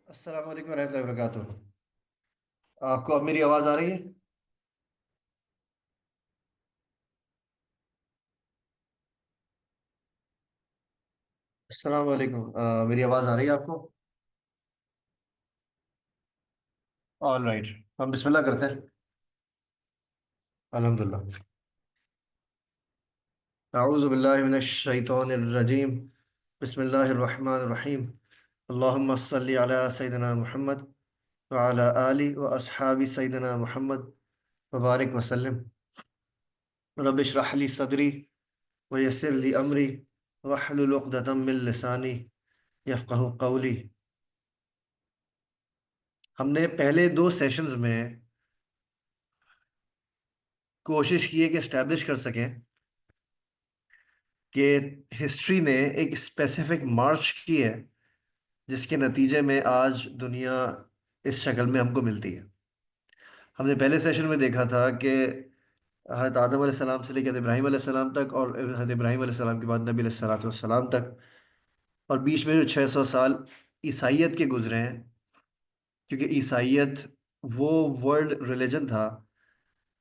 अस्सलाम वालेकुम रहमतुल्लाहि व बरकातुहू। आपको अब मेरी आवाज़ आ रही है? अस्सलाम वालेकुम। मेरी आवाज़ आ रही है आपको? All right. हम बिस्मिल्लाह करते हैं। अल्हम्दुलिल्लाह। अऊज़ु बिल्लाहि मिनश शैतानिर रजीम। बिस्मिल्लाहिर रहमानिर रहीम। अल्लाहुम्मा सल्लि अला सय्यिदिना मुहम्मद व अला आलि व अस्हाबि सय्यिदिना मुहम्मद व बारिक वसल्लम। रब्बि इश्रह ली सदरी व यस्सिर ली अमरी वहलुल उक़दतम मिन लिसानी यफ़क़हू क़ौली। हमने पहले दो सेशंस में कोशिश की है कि एस्टेब्लिश कर सकें कि हिस्ट्री ने एक स्पेसिफिक मार्च की है जिसके नतीजे में आज दुनिया इस शक्ल में हमको मिलती है। हमने पहले सेशन में देखा था कि हज़रत आदम अलैहिस्सलाम से लेकर इब्राहीम अलैहिस्सलाम तक और हज़रत इब्राहीम अलैहिस्सलाम के बाद नबी अलैहिस्सलाम तक, और बीच में जो 600 साल ईसाइयत के गुजरे हैं, क्योंकि ईसाइयत वो वर्ल्ड रिलीजन था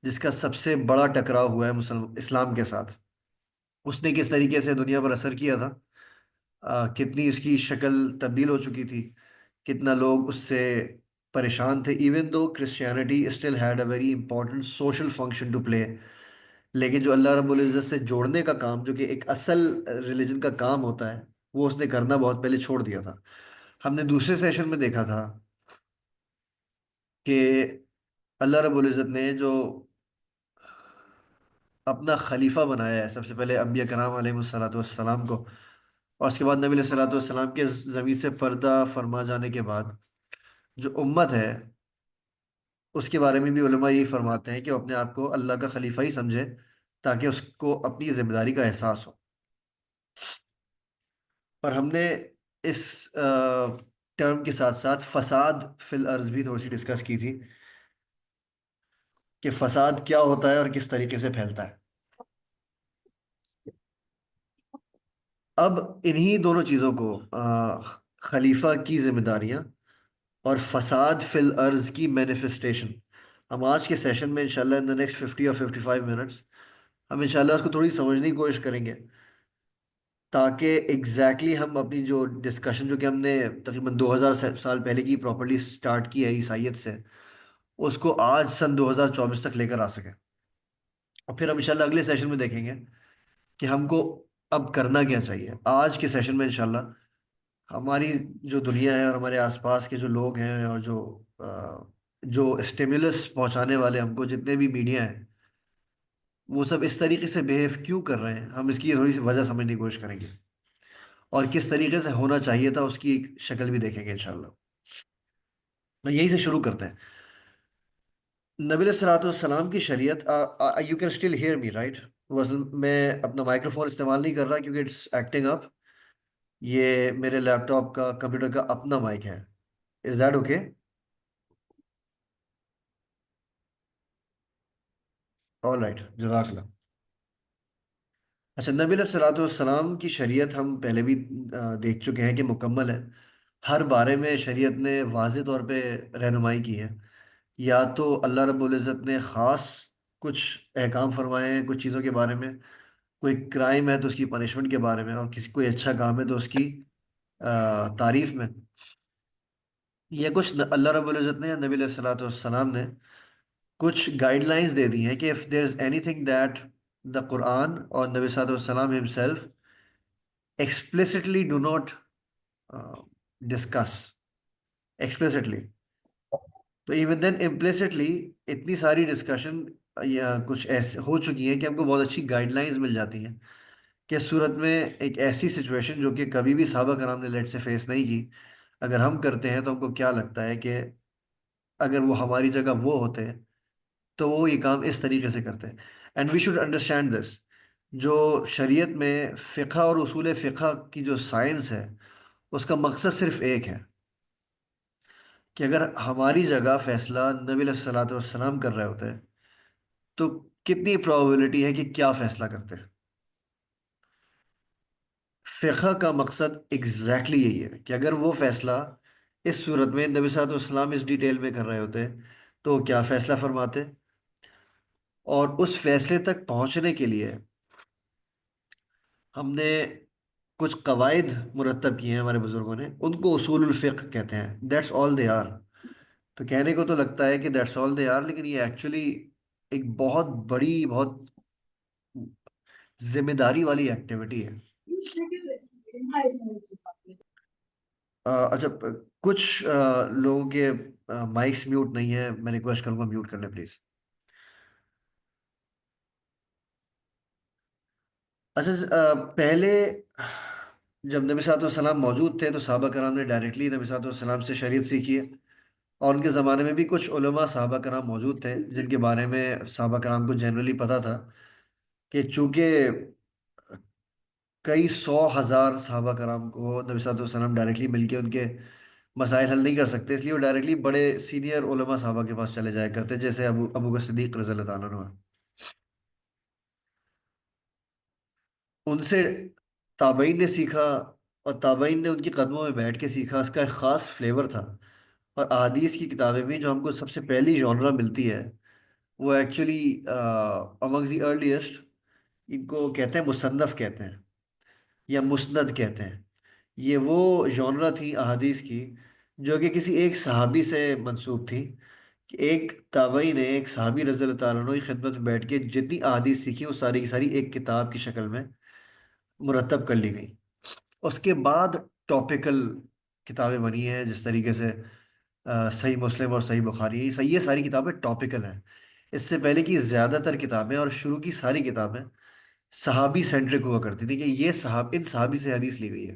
जिसका सबसे बड़ा टकराव हुआ है मुसलमान इस्लाम के साथ। उसने किस तरीके से दुनिया पर असर किया था, कितनी उसकी शक्ल तब्दील हो चुकी थी, कितना लोग उससे परेशान थे। Even though Christianity still had a very important social function to play, लेकिन जो अल्लाह रब्बुल इज़्ज़त से जोड़ने का काम, जो कि एक असल रिलीजन का काम होता है, वो उसने करना बहुत पहले छोड़ दिया था। हमने दूसरे सेशन में देखा था कि अल्लाह रब्बुल इज़्ज़त ने जो अपना खलीफा बनाया है, सबसे पहले अम्बिया कराम अलैहिस्सलाम को, और उसके बाद नबी सल्लल्लाहु के ज़मीन से पर्दा फरमा जाने के बाद जो उम्मत है, उसके बारे में भी उलमा यही फरमाते हैं कि वो अपने आप को अल्लाह का खलीफा ही समझे, ताकि उसको अपनी जिम्मेदारी का एहसास हो। और हमने इस टर्म के साथ साथ फसाद फिल अर्ज भी थोड़ी सी डिस्कस की थी कि फसाद क्या होता है और किस तरीके से फैलता है। अब इन्हीं दोनों चीज़ों को, खलीफा की जिम्मेदारियां और फसाद फिल अर्ज की मैनिफेस्टेशन, हम आज के सेशन में इंशाल्लाह इन द नेक्स्ट 50 और 55 मिनट्स हम इंशाल्लाह उसको थोड़ी समझने की कोशिश करेंगे, ताकि हम अपनी जो डिस्कशन, जो कि हमने तकरीबन 2000 साल पहले की प्रॉपर्ली स्टार्ट की है ईसाइयत से, उसको आज सन 2024 तक लेकर आ सकें। और फिर हम इंशाल्लाह अगले सेशन में देखेंगे कि हमको अब करना क्या चाहिए। आज के सेशन में इंशाल्लाह हमारी जो दुनिया है और हमारे आसपास के जो लोग हैं और जो स्टिमुलस पहुंचाने वाले हमको जितने भी मीडिया हैं, वो सब इस तरीके से बिहेव क्यों कर रहे हैं, हम इसकी थोड़ी सी वजह समझने की कोशिश करेंगे, और किस तरीके से होना चाहिए था उसकी एक शक्ल भी देखेंगे इंशाल्लाह। मैं यही से शुरू करते हैं। नबी सलाम की शरीयत, you can still hear me right? मैं अपना माइक्रोफोन इस्तेमाल नहीं कर रहा क्योंकि इट्स एक्टिंग अप। ये मेरे लैपटॉप का, कंप्यूटर का अपना माइक है। Is that okay? All right, जज़ाकल्लाह। अच्छा, नबी सलाम की शरीयत हम पहले भी देख चुके हैं कि मुकम्मल है। हर बारे में शरीयत ने वाज़े तौर पे रहनुमाई की है। या तो अल्लाह रब्बुल इज़्ज़त ने ख़ास कुछ अहकाम फरमाए हैं कुछ चीज़ों के बारे में, कोई क्राइम है तो उसकी पनिशमेंट के बारे में, और किसी कोई अच्छा काम है तो उसकी तारीफ में। ये कुछ अल्लाह रब्बुल इज़्ज़त ने या नबी सल्लल्लाहु ने कुछ गाइडलाइंस दे दी हैं कि if there is anything that the Quran और नबी सल्लल्लाहु अलैहि वसल्लम himself explicitly do not discuss explicitly, तो इवन देन इम्प्लिसिटली इतनी सारी डिस्कशन या कुछ ऐसे हो चुकी है कि हमको बहुत अच्छी गाइडलाइंस मिल जाती हैं कि सूरत में एक ऐसी सिचुएशन जो कि कभी भी सहाबा कराम ने लेट से फेस नहीं की, अगर हम करते हैं तो हमको क्या लगता है कि अगर वो हमारी जगह वो होते हैं तो वो ये काम इस तरीके से करते हैं। And we should understand this. जो शरीयत में फ़िक़्ह और उसूल फ़िक़्ह की जो साइंस है, उसका मकसद सिर्फ एक है कि अगर हमारी जगह फैसला नबी सल्लल्लाहु कर रहे होते हैं तो कितनी प्रोबेबिलिटी है कि क्या फैसला करते हैं। फ़िक़्ह का मकसद एग्जैक्टली यही है कि अगर वो फैसला इस सूरत में नबी सल्लल्लाहु अलैहि वसल्लम इस डिटेल में कर रहे होते, तो क्या फैसला फरमाते। और उस फैसले तक पहुंचने के लिए हमने कुछ कवायद मुरतब किए हैं हमारे बुजुर्गों ने, उनको उसूलुल फिक्र कहते हैं। That's all they are. तो कहने को तो लगता है कि दैट्स ऑल दे आर, लेकिन ये एक्चुअली एक बहुत बड़ी, बहुत जिम्मेदारी वाली एक्टिविटी है। अच्छा, कुछ लोगों के माइक्स म्यूट नहीं है, मैं रिक्वेस्ट करूंगा म्यूट कर लें प्लीज। अच्छा, पहले जब नबी सल्लल्लाहु अलैहि वसल्लम मौजूद थे तो सहाबा कराम ने डायरेक्टली नबी सल्लल्लाहु अलैहि वसल्लम से शरीयत सीखी है। और उनके ज़माने में भी कुछ उलमा सहाबा कराम मौजूद थे जिनके बारे में सहाबा कराम को जनरली पता था कि चूंकि कई सौ हजार सहाबा कराम को नबी सल्लल्लाहु अलैहि वसल्लम डायरेक्टली मिलके उनके मसाइल हल नहीं कर सकते, इसलिए वो डायरेक्टली बड़े सीनियर उलमा सहाबा के पास चले जाया करते, जैसे अबू अबू बकर सिद्दीक रज़ी अल्लाह तआला अन्हु हैं। उनसे ताबईन ने सीखा, और ताबईन ने उनके कदमों में बैठ के सीखा। उसका एक ख़ास फ्लेवर था। और अहादीस की किताबें भी जो हमको सबसे पहली जॉनरा मिलती है, वो एक्चुअली अमंग द अर्लीस्ट, इनको कहते हैं मुसन्नफ़ कहते हैं या मुस्नद कहते हैं। ये वो जॉनरा थी अहादीस की जो कि किसी एक सहाबी से मंसूब थी, कि एक ताबई ने, एक सहाबी रज़ी अल्लाह तआला अन्हु की खिदमत में बैठ के जितनी अहादीस सीखी वो सारी की सारी एक किताब की शक्ल में मुरतब कर ली गई। उसके बाद टॉपिकल किताबें बनी हैं, जिस तरीके से सही मुस्लिम और सही बुखारी, ये सारी किताबें टॉपिकल हैं। इससे पहले की ज़्यादातर किताबें और शुरू की सारी किताबें सहाबी सेंट्रिक हुआ करती थी, कि ये इन सहाबी से हदीस ली गई है।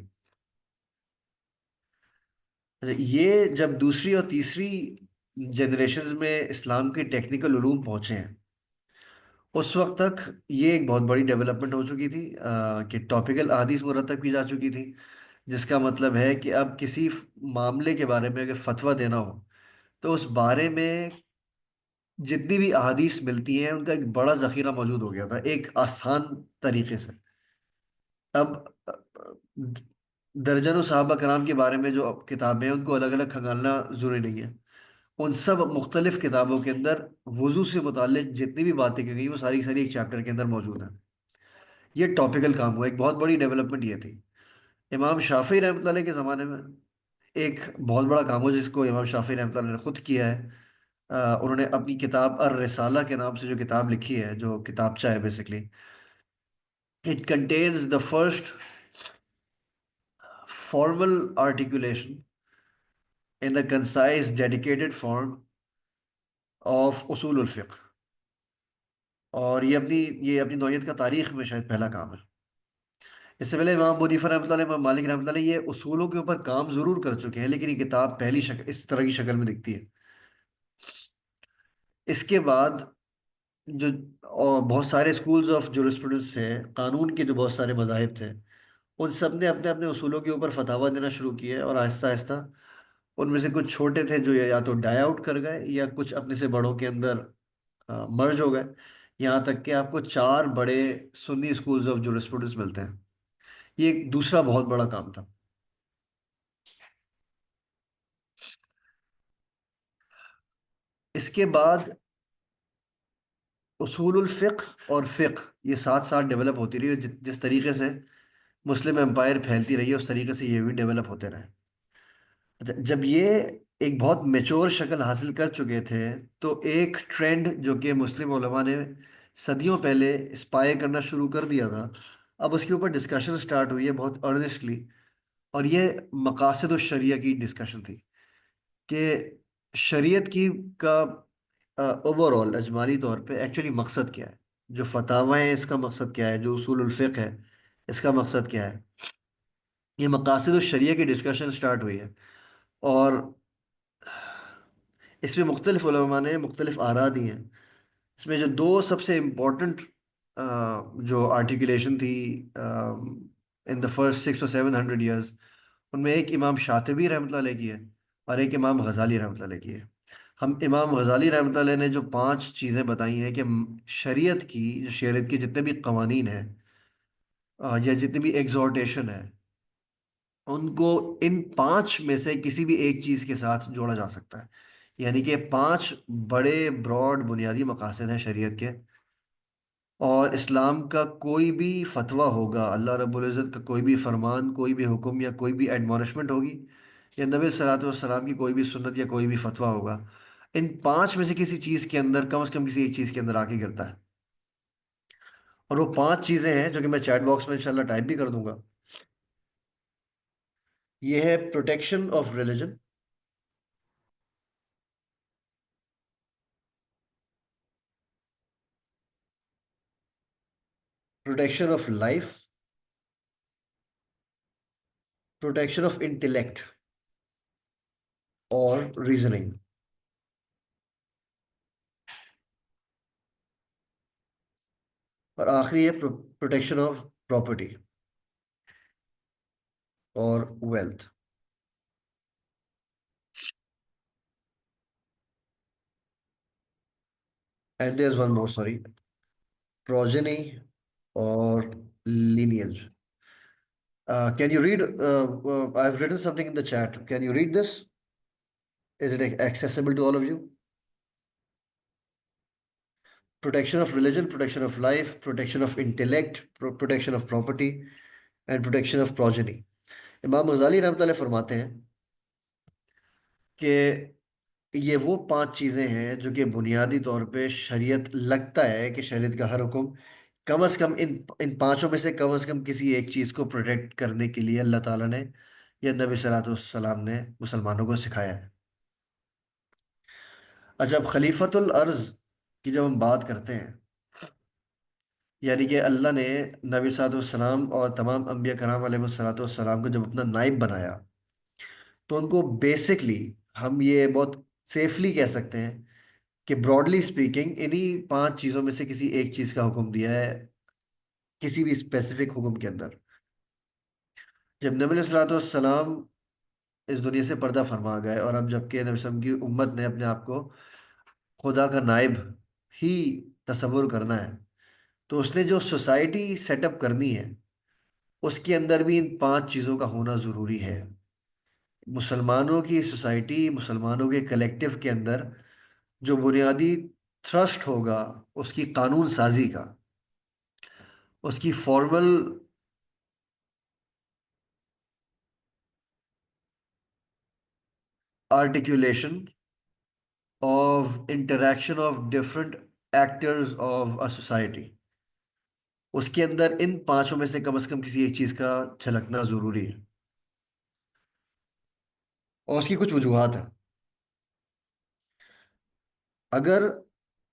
अच्छा, ये जब दूसरी और तीसरी जनरेशन्स में इस्लाम के टेक्निकल उलूम पहुंचे हैं, उस वक्त तक ये एक बहुत बड़ी डेवलपमेंट हो चुकी थी, कि टॉपिकल अहादीस मुरतब की जा चुकी थी। जिसका मतलब है कि अब किसी मामले के बारे में अगर फतवा देना हो, तो उस बारे में जितनी भी अहादीस मिलती हैं उनका एक बड़ा ज़ख़ीरा मौजूद हो गया था, एक आसान तरीके से। अब दर्जनों सहाबा कराम के बारे में जो अब किताबें हैं उनको अलग अलग खंगालना ज़रूरी नहीं है। उन सब मुख्तलिफ किताबों के अंदर वुज़ू से मुताल्लिक जितनी भी बातें की गई वो सारी की सारी एक चैप्टर के अंदर मौजूद है। ये टॉपिकल काम हुआ, एक बहुत बड़ी डेवलपमेंट ये थी। इमाम शाफी रहमतुल्लाह के ज़माने में एक बहुत बड़ा काम हो जिसको इमाम शाफी रहमतुल्लाह ने खुद किया है। उन्होंने अपनी किताब अर रिसाला के नाम से जो किताब लिखी है, जो किताबचा है basically, it contains the first formal articulation in the concise dedicated form of उसूल उल फिक्र। और ये अपनी नौयत का तारीख में शायद पहला काम है। इससे पहले इमाम अबू हनीफा रहमतुल्लाह अलैह, इमाम मालिक रहमतुल्लाह अलैह, ये उसूलों के ऊपर काम जरूर कर चुके हैं, लेकिन ये किताब पहली शक्ल इस तरह की शक्ल में दिखती है। इसके बाद जो और बहुत सारे स्कूल्स ऑफ जुरिस्प्रूडेंस थे, कानून के जो बहुत सारे मज़ाहिब थे, उन सब ने अपने अपने उसूलों के ऊपर फतावा देना शुरू किए। और आहिस्ता आहिस्ता उनमें से कुछ छोटे थे जो या तो डाई आउट कर गए, या कुछ अपने से बड़ों के अंदर मर्ज हो गए। यहाँ तक कि आपको चार बड़े सुन्नी स्कूल्स ऑफ जुरिस्प्रूडेंस मिलते हैं। ये एक दूसरा बहुत बड़ा काम था। इसके बाद उसूलुल फ़िक़्ह और फ़िक़्ह ये साथ साथ डेवलप होती रही, और जिस तरीके से मुस्लिम एम्पायर फैलती रही है उस तरीके से ये भी डेवलप होते रहे। अच्छा, जब ये एक बहुत मेच्योर शक्ल हासिल कर चुके थे, तो एक ट्रेंड जो कि मुस्लिम उलमा ने सदियों पहले स्पाई करना शुरू कर दिया था, अब उसके ऊपर डिस्कशन स्टार्ट हुई है बहुत अर्नेस्टली। और ये मकासद शरिया की डिस्कशन थी, कि शरीयत की का ओवरऑल अजमाली तौर पे एक्चुअली मकसद क्या है, जो फतावा है इसका मकसद क्या है, जो उसूल फिक़्ह है इसका मकसद क्या है। ये मकासद शरिया की डिस्कशन स्टार्ट हुई है। और इसमें मुख्तलिफ उलमा ने मुख्तलिफ आरा दी हैं। इसमें जो दो सबसे इम्पोर्टेंट जो आर्टिकुलेशन थी in the first 600 or 700 years, उनमें एक इमाम शातिबी रहमतुल्लाह अलैह की है, और एक इमाम गज़ाली रहमतुल्लाह अलैह की है। हम इमाम गज़ाली रहमतुल्लाह अलैह ने जो पांच चीज़ें बताई हैं कि शरीयत के जितने भी कवानीन हैं, या जितनी भी एग्जॉर्टेशन है, उनको इन पांच में से किसी भी एक चीज के साथ जोड़ा जा सकता है। यानी कि पांच बड़े ब्रॉड बुनियादी मकासद हैं शरीयत के। और इस्लाम का कोई भी फतवा होगा, अल्लाह रब्बुल इज़्ज़त का कोई भी फरमान, कोई भी हुक्म या कोई भी एडमॉनिशमेंट होगी, या नबी सल्लल्लाहु अलैहि वसल्लम की कोई भी सुन्नत या कोई भी फतवा होगा, इन पांच में से किसी चीज़ के अंदर, कम से कम किसी एक चीज़ के अंदर आके गिरता है। और वो पांच चीज़ें हैं जो कि मैं चैट बॉक्स में इंशाल्लाह टाइप भी कर दूंगा। ये है protection of religion, protection of life, protection of intellect और रीजनिंग, और आखिरी है प्रोटेक्शन ऑफ प्रॉपर्टी और wealth. And there is one more, sorry, progeny or lineage. Can you read? I've written something in the chat. Can you read this? Is it accessible to all of you? Protection of religion, protection of life, protection of intellect, protection of property, and protection of progeny. इमाम गजाली रहमतुल्लाह अलैह फरमाते हैं कि ये वो पांच चीजें हैं जो कि बुनियादी तौर पे शरीयत, लगता है कि शरीयत का हर हुक्म कम से कम इन इन पांचों में से कम किसी एक चीज को प्रोटेक्ट करने के लिए अल्लाह ताला ने या नबी सल्लल्लाहु अलैहि वसल्लम ने मुसलमानों को सिखाया है। अच्छा, अब खलीफतुल अर्ज की जब हम बात करते हैं, यानी कि अल्लाह ने नबी सल्लल्लाहु अलैहि वसल्लम और तमाम अम्बिया कराम अलैहिस्सलातु वस्सलाम को जब अपना नाइब बनाया, तो उनको बेसिकली हम ये बहुत सेफली कह सकते हैं कि ब्रॉडली स्पीकिंग इन्हीं पांच चीजों में से किसी एक चीज का हुक्म दिया है, किसी भी स्पेसिफिक हुक्म के अंदर। जब नबी सल्लल्लाहु अलैहि वसल्लम इस दुनिया से पर्दा फरमा गए, और अब जबकि नबी वसल्लम की उम्मत ने अपने आप को खुदा का नाइब ही तसव्वुर करना है, तो उसने जो सोसाइटी सेटअप करनी है, उसके अंदर भी इन पांच चीज़ों का होना ज़रूरी है। मुसलमानों की सोसाइटी, मुसलमानों के कलेक्टिव के अंदर जो बुनियादी थ्रस्ट होगा उसकी कानून साजी का, उसकी formal articulation of interaction of different actors of a society, उसके अंदर इन पांचों में से कम किसी एक चीज का झलकना जरूरी है। और उसकी कुछ वजूहात हैं। अगर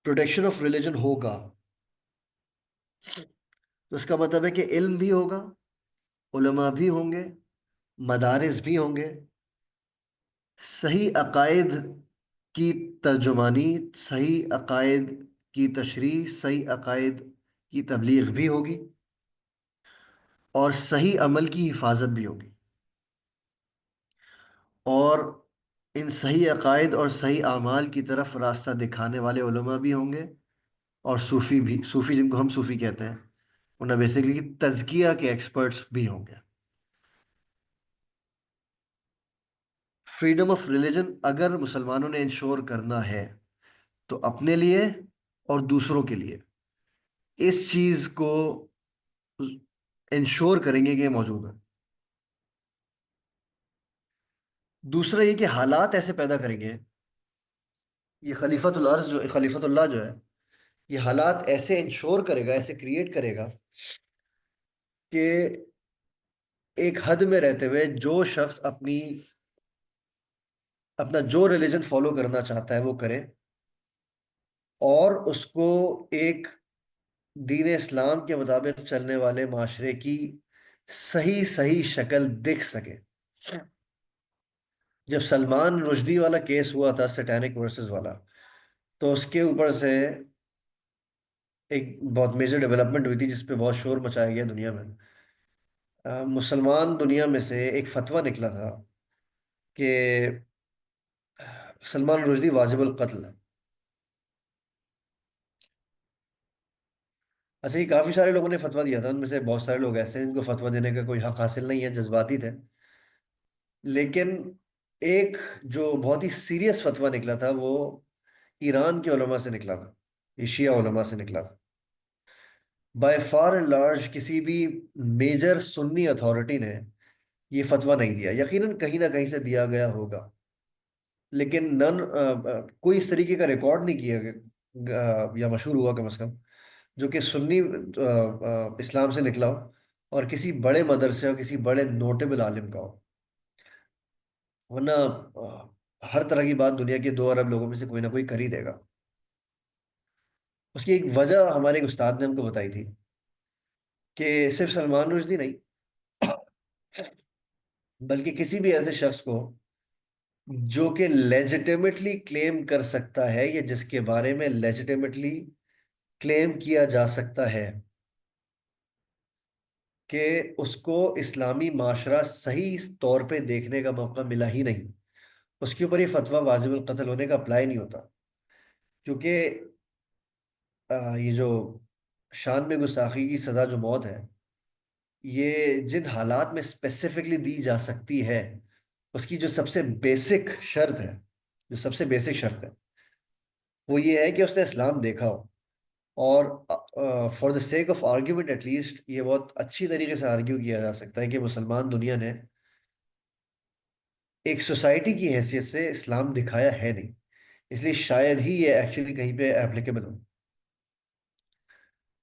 प्रोटेक्शन ऑफ रिलीजन होगा, तो इसका मतलब है कि इल्म भी होगा, उलमा भी होंगे, मदारिस भी होंगे, सही अकायद की तर्जुमानी, सही अकायद की तशरीह, सही अकायद की तबलीग भी होगी, और सही अमल की हिफाजत भी होगी। और इन सही अकायद और सही आमाल की तरफ रास्ता दिखाने वाले उलमा भी होंगे, और सूफ़ी भी, सूफ़ी जिनको हम सूफ़ी कहते हैं, उन्हें बेसिकली तज़किया के एक्सपर्ट्स भी होंगे। फ्रीडम ऑफ रिलीजन अगर मुसलमानों ने इंश्योर करना है, तो अपने लिए और दूसरों के लिए इस चीज़ को इंश्योर करेंगे कि ये मौजूद है। दूसरा ये कि हालात ऐसे पैदा करेंगे, ये खलीफतुल्लाह जो है, ये हालात ऐसे इंश्योर करेगा, ऐसे क्रिएट करेगा कि एक हद में रहते हुए जो शख्स अपना जो रिलीजन फॉलो करना चाहता है वो करे, और उसको एक दीन इस्लाम के मुताबिक चलने वाले माशरे की सही सही शक्ल दिख सके। जब सलमान रुश्दी वाला केस हुआ था, सैटेनिक वर्सेस वाला, तो उसके ऊपर से एक बहुत मेजर डेवलपमेंट हुई थी जिसपे बहुत शोर मचाया गया दुनिया में। मुसलमान दुनिया में से एक फतवा निकला था कि सलमान रुश्दी वाजिबुल कत्ल है। अच्छा, ये काफी सारे लोगों ने फतवा दिया था, उनमें से बहुत सारे लोग ऐसे हैं जिनको फतवा देने का कोई हक हासिल नहीं है, जज्बाती थे। लेकिन एक जो बहुत ही सीरियस फतवा निकला था वो ईरान के उलमा से निकला था, ये शिया उलमा से निकला था। बाय फार एंड लार्ज किसी भी मेजर सुन्नी अथॉरिटी ने ये फतवा नहीं दिया, यकीनन कहीं ना कहीं से दिया गया होगा, लेकिन कोई इस तरीके का रिकॉर्ड नहीं किया या मशहूर हुआ कम से कम, जो कि सुन्नी इस्लाम से निकला हो और किसी बड़े मदरसे और किसी बड़े नोटेबल आलिम का हो। वरना हर तरह की बात दुनिया के 2 अरब लोगों में से कोई ना कोई कर ही देगा। उसकी एक वजह हमारे एक उस्ताद ने हमको बताई थी कि सिर्फ सलमान रुश्दी नहीं, बल्कि किसी भी ऐसे शख्स को जो कि लेजिटिमेटली क्लेम कर सकता है या जिसके बारे में लेजिटिमेटली क्लेम किया जा सकता है कि उसको इस्लामी माशरा सही तौर पे देखने का मौका मिला ही नहीं, उसके ऊपर ये फतवा वाजिबुल कत्ल होने का अप्लाई नहीं होता। क्योंकि ये जो शान में गुस्ताखी की सज़ा जो मौत है, ये जिन हालात में स्पेसिफिकली दी जा सकती है, उसकी जो सबसे बेसिक शर्त है, जो सबसे बेसिक शर्त है वो ये है कि उसने इस्लाम देखा हो। और for the sake of argument at least ये बहुत अच्छी तरीके से आर्ग्यू किया जा सकता है कि मुसलमान दुनिया ने एक सोसाइटी की हैसियत से इस्लाम दिखाया है नहीं, इसलिए शायद ही ये एक्चुअली कहीं पे एप्लीकेबल हो।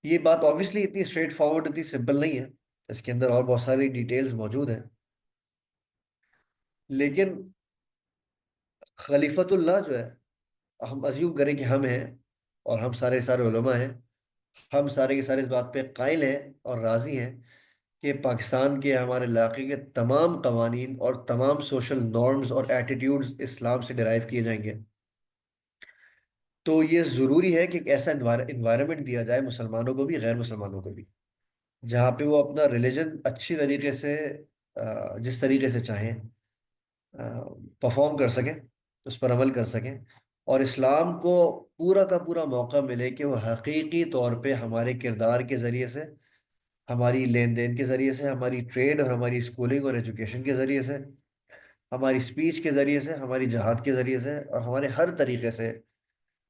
ये बात ऑब्वियसली इतनी स्ट्रेट फॉरवर्ड, इतनी सिंपल नहीं है, इसके अंदर और बहुत सारी डिटेल्स मौजूद हैं। लेकिन खलीफतुल्लाह जो है, हम अज्यूम करें कि हम हैं और हम सारे सारे उलमा हैं, हम सारे के सारे इस बात पे कायल हैं और राजी हैं कि पाकिस्तान के हमारे इलाके के तमाम कवानीन और तमाम सोशल नॉर्म्स और एटीट्यूड्स इस्लाम से डिराइव किए जाएंगे। तो ये ज़रूरी है कि एक ऐसा इन्वायरमेंट दिया जाए मुसलमानों को भी गैर मुसलमानों को भी, जहाँ पे वो अपना रिलीजन अच्छी तरीके से जिस तरीके से चाहें परफॉर्म कर सकें, उस पर अमल कर सकें, और इस्लाम को पूरा का पूरा मौका मिले कि वो हकीकी तौर पे हमारे किरदार के ज़रिए से, हमारी लेन देन के ज़रिए से, हमारी ट्रेड और हमारी स्कूलिंग और एजुकेशन के ज़रिए से, हमारी स्पीच के ज़रिए से, हमारी जहाद के ज़रिए से और हमारे हर तरीके से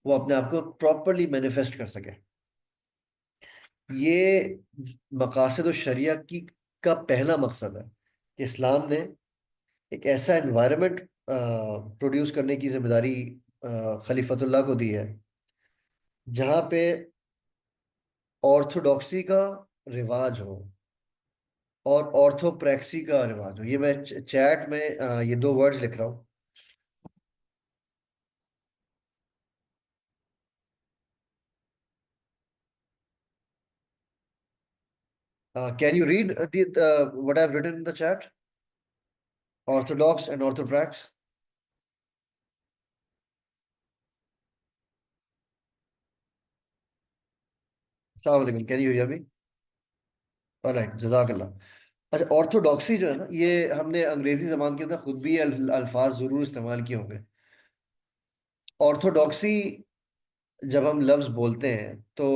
वो अपने आप को प्रॉपरली मैनिफेस्ट कर सके। ये मकासद शरिया की का पहला मकसद है कि इस्लाम ने एक ऐसा एनवायरनमेंट प्रोड्यूस करने की जिम्मेदारी खलीफतुल्लाह को दी है जहाँ पे ऑर्थोडॉक्सी का रिवाज हो और ऑर्थोप्रैक्सी का रिवाज हो। ये मैं चैट में ये 2 वर्ड्स लिख रहा हूँ। Can you read what I have written in the chat? Orthodox and orthoprax. अस्सलाम वालेकुम, can you hear me? Alright, जजाकल्लाह। अच्छा, ऑर्थोडॉक्सी जो है ना, ये हमने अंग्रेजी जबान के अंदर खुद भी ये अल्फाज जरूर इस्तेमाल किए होंगे। ऑर्थोडॉक्सी जब हम लफ्ज बोलते हैं तो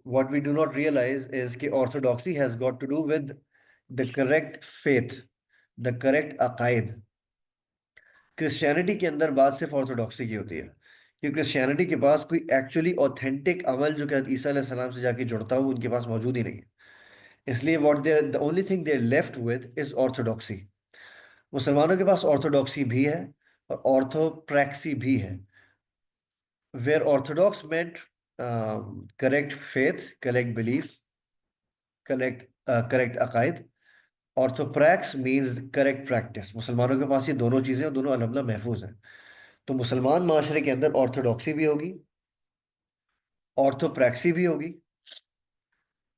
what we do not realise is कि orthodoxy has got to do with the correct faith, the correct अकायद। क्रिश्चियनिटी के अंदर बात सिर्फ ऑर्थोडॉक्सी की होती है कि क्रिश्चियनिटी के पास कोई एक्चुअली ऑथेंटिक अमल जो कि हज़रत ईसा अलैहि सलाम से जाके जुड़ता हो उनके पास मौजूद ही नहीं है। इसलिए what there the only thing there left with is orthodoxy. मुसलमानों के पास ऑर्थोडॉक्सी भी है और ऑर्थोप्रैक्सी भी है। Where orthodox meant correct faith, correct belief, correct correct अकायद। Orthoprax means correct practice. मुसलमानों के पास ये दोनों चीज़ें और दोनों अलहमदिल्ला महफूज हैं। तो मुसलमान माशरे के अंदर ऑर्थोडॉक्सी भी होगी, ऑर्थोप्रैक्सी भी होगी,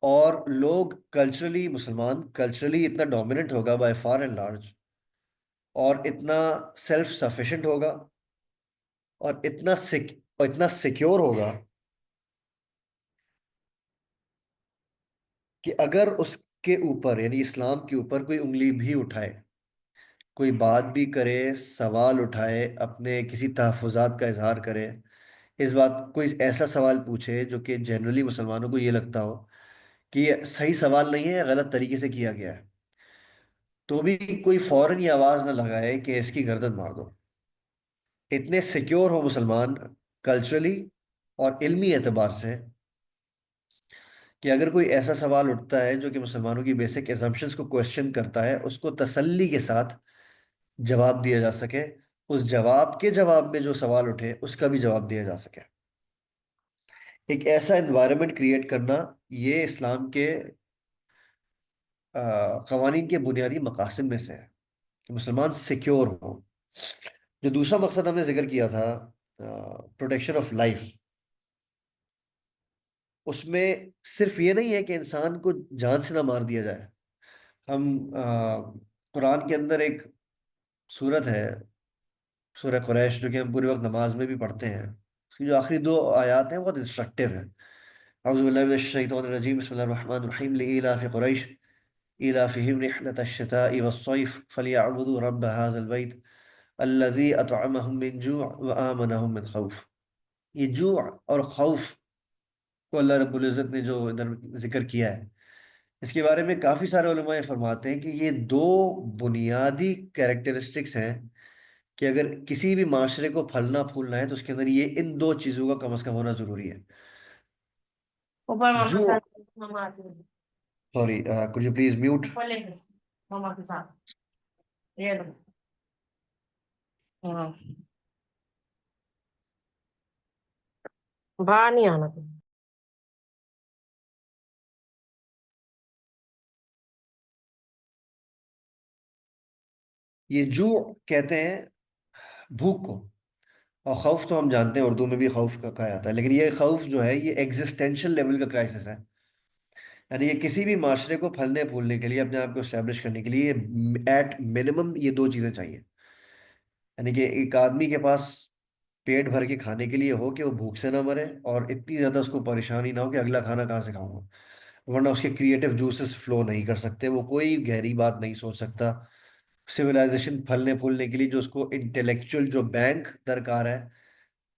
और लोग कल्चरली, मुसलमान कल्चरली इतना डोमिनेंट होगा बाय फार एंड लार्ज, और इतना सेल्फ सफिशिएंट होगा, और इतना सिक्योर होगा कि अगर उसके ऊपर यानी इस्लाम के ऊपर कोई उंगली भी उठाए, कोई बात भी करे, सवाल उठाए, अपने किसी तहफ़्फ़ुज़ात का इजहार करे, इस बात कोई ऐसा सवाल पूछे जो कि जनरली मुसलमानों को ये लगता हो कि ये सही सवाल नहीं है या गलत तरीके से किया गया है, तो भी कोई फौरन ये आवाज ना लगाए कि इसकी गर्दन मार दो। इतने सिक्योर हो मुसलमान कल्चरली और इल्मी एतबार से कि अगर कोई ऐसा सवाल उठता है जो कि मुसलमानों की बेसिक एजम्पशंस को क्वेश्चन करता है, उसको तसल्ली के साथ जवाब दिया जा सके, उस जवाब के जवाब में जो सवाल उठे उसका भी जवाब दिया जा सके। एक ऐसा एनवायरनमेंट क्रिएट करना, ये इस्लाम के कवानीन के बुनियादी मकासद में से है कि मुसलमान सिक्योर हो। जो दूसरा मकसद हमने जिक्र किया था, प्रोटेक्शन ऑफ लाइफ, उसमें सिर्फ ये नहीं है कि इंसान को जान से ना मार दिया जाए। हम कुरान के अंदर एक सूरत है, सूरह कुरैश, जो कि हम पूरे वक्त नमाज में भी पढ़ते हैं। उसकी जो आखिरी दो आयत हैं बहुत इंस्ट्रक्टिव है। औज़ु बिल्लाहि मिनश शैतानिर रजीम, बिस्मिल्लाहिर रहमानिर रहीम, लिइलाफि कुरैश इलाफिहिम रिहलतश शिताइ वस्सैफ फलियअबुदू रब्ब हाज़िल बैत अल्लज़ी अतअमहुम मिन जू' व आमनहुम मिन खौफ। ये जू' और खौफ को अल्लाह रब्बुल इज़्ज़त ने जो इधर जिक्र किया है, इसके बारे में काफ़ी सारे उलमा ये फरमाते हैं कि ये दो बुनियादी कैरेक्टरिस्टिक्स हैं कि अगर किसी भी माशरे को फलना फूलना है तो उसके अंदर ये इन दो चीज़ों का कम अज़ कम होना ज़रूरी है। ऊपर मामा जो, का मामा आती है। Sorry, could you please mute. ऊपर ले गए मामा के साथ। ये लो। हाँ। बाहर नहीं आना तुम। ये जो कहते हैं भूख को, और खौफ तो हम जानते हैं उर्दू में भी खौफ का कहा जाता है, लेकिन ये खौफ जो है ये एग्जिस्टेंशियल लेवल का क्राइसिस है। यानी ये किसी भी माशरे को फलने फूलने के लिए, अपने आप को इस्टेब्लिश करने के लिए एट मिनिमम ये दो चीज़ें चाहिए। यानी कि एक आदमी के पास पेट भर के खाने के लिए हो कि वो भूख से ना मरे, और इतनी ज़्यादा उसको परेशानी ना हो कि अगला खाना कहाँ से खाऊंगा। वरना उसके क्रिएटिव जूसेस फ्लो नहीं कर सकते, वो कोई गहरी बात नहीं सोच सकता। सिविलाइजेशन फलने फूलने के लिए जो उसको इंटेलेक्चुअल जो बैंक दरकार है,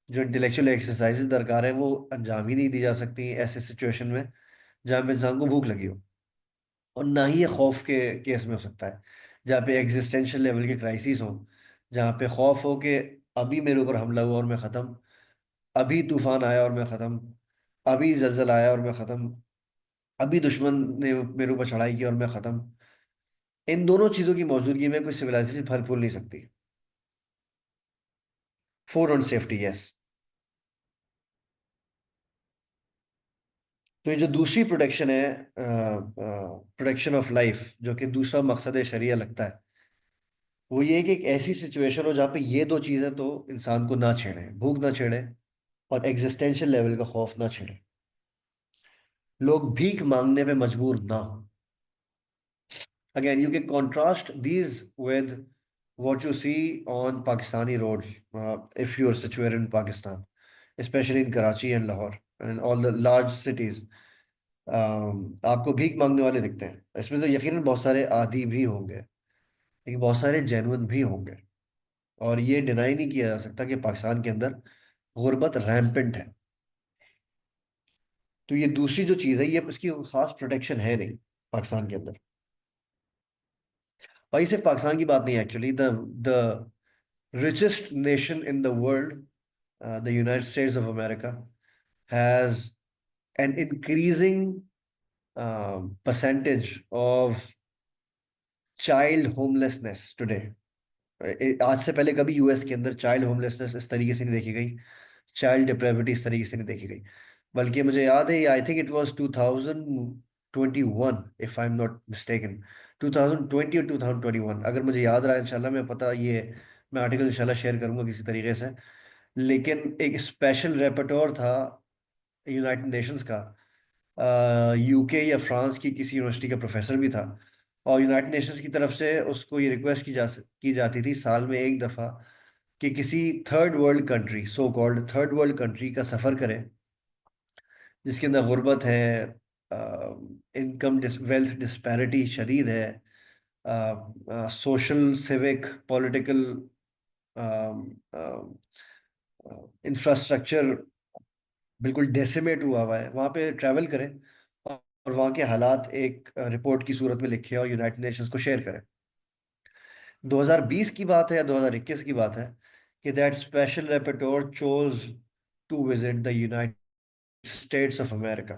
जो इंटेलेक्चुअल एक्सरसाइजेज दरकार है, वो अंजाम ही नहीं दी जा सकती ऐसे सिचुएशन में जहाँ पे इंसान को भूख लगी हो। और ना ही ये खौफ के केस में हो सकता है, जहाँ पे एग्जिस्टेंशियल लेवल के क्राइसिस हो, जहाँ पे खौफ हो कि अभी मेरे ऊपर हमला हुआ और मैं ख़त्म, अभी तूफान आया और मैं ख़त्म, अभी जलजला आया और मैं ख़त्म, अभी दुश्मन ने मेरे ऊपर चढ़ाई की और मैं ख़त्म। इन दोनों चीज़ों की मौजूदगी में कोई सिविलाइजेशन फल फूल नहीं सकती। Food and safety, yes. तो ये जो दूसरी प्रोटेक्शन है, प्रोटेक्शन ऑफ लाइफ, जो कि दूसरा मकसद शरिया लगता है, वो ये है कि एक ऐसी सिचुएशन हो जहाँ पे ये दो चीज़ें तो इंसान को ना छेड़े, भूख ना छेड़े और एग्जिस्टेंशियल लेवल का खौफ ना छेड़े, लोग भीख मांगने पे मजबूर ना हो। Again, you can contrast these with what you see on Pakistani roads, if you're situated in Pakistan, especially in Karachi and Lahore and all the large cities. आपको भीख मांगने वाले दिखते हैं, इसमें तो यकीनन बहुत सारे आदी भी होंगे, लेकिन बहुत सारे जेन्युइन भी होंगे। और ये डिनाई नहीं किया जा सकता कि पाकिस्तान के अंदर गुर्बत रैम्पेंट है। तो ये दूसरी जो चीज़ है, ये इसकी खास प्रोटेक्शन है नहीं पाकिस्तान के अंदर। और ये सिर्फ पाकिस्तान की बात नहीं है, actually the the richest nation in the world, the United States of America, has an increasing percentage of child homelessness today. आज से पहले कभी यूएस के अंदर चाइल्ड होमलेसनेस इस तरीके से नहीं देखी गई, चाइल्ड डिप्रेविटी इस तरीके से नहीं देखी गई। बल्कि मुझे याद है, I think it was 2021, if I am not mistaken, 2020 और 2021, अगर मुझे याद रहा है इंशाल्लाह, मैं पता ये मैं आर्टिकल इंशाल्लाह शेयर करूंगा किसी तरीके से। लेकिन एक स्पेशल रेपर्टोर था यूनाइटेड नेशंस का, यूके या फ्रांस की किसी यूनिवर्सिटी का प्रोफेसर भी था, और यूनाइटेड नेशंस की तरफ से उसको ये रिक्वेस्ट की जाती थी साल में एक दफ़ा कि किसी third world country, so called third world country का सफ़र करे, जिसके अंदर गुर्बत है, इनकम वेल्थ डिस्पैरिटी शदीद है, सोशल सिविक पॉलिटिकल इंफ्रास्ट्रक्चर बिल्कुल डेसिमेट हुआ हुआ है, वहाँ पे ट्रैवल करें और वहाँ के हालात एक रिपोर्ट की सूरत में लिखे और यूनाइटेड नेशंस को शेयर करें। 2020 की बात है या 2021 की बात है कि that special repertoire chose to visit the United States of America.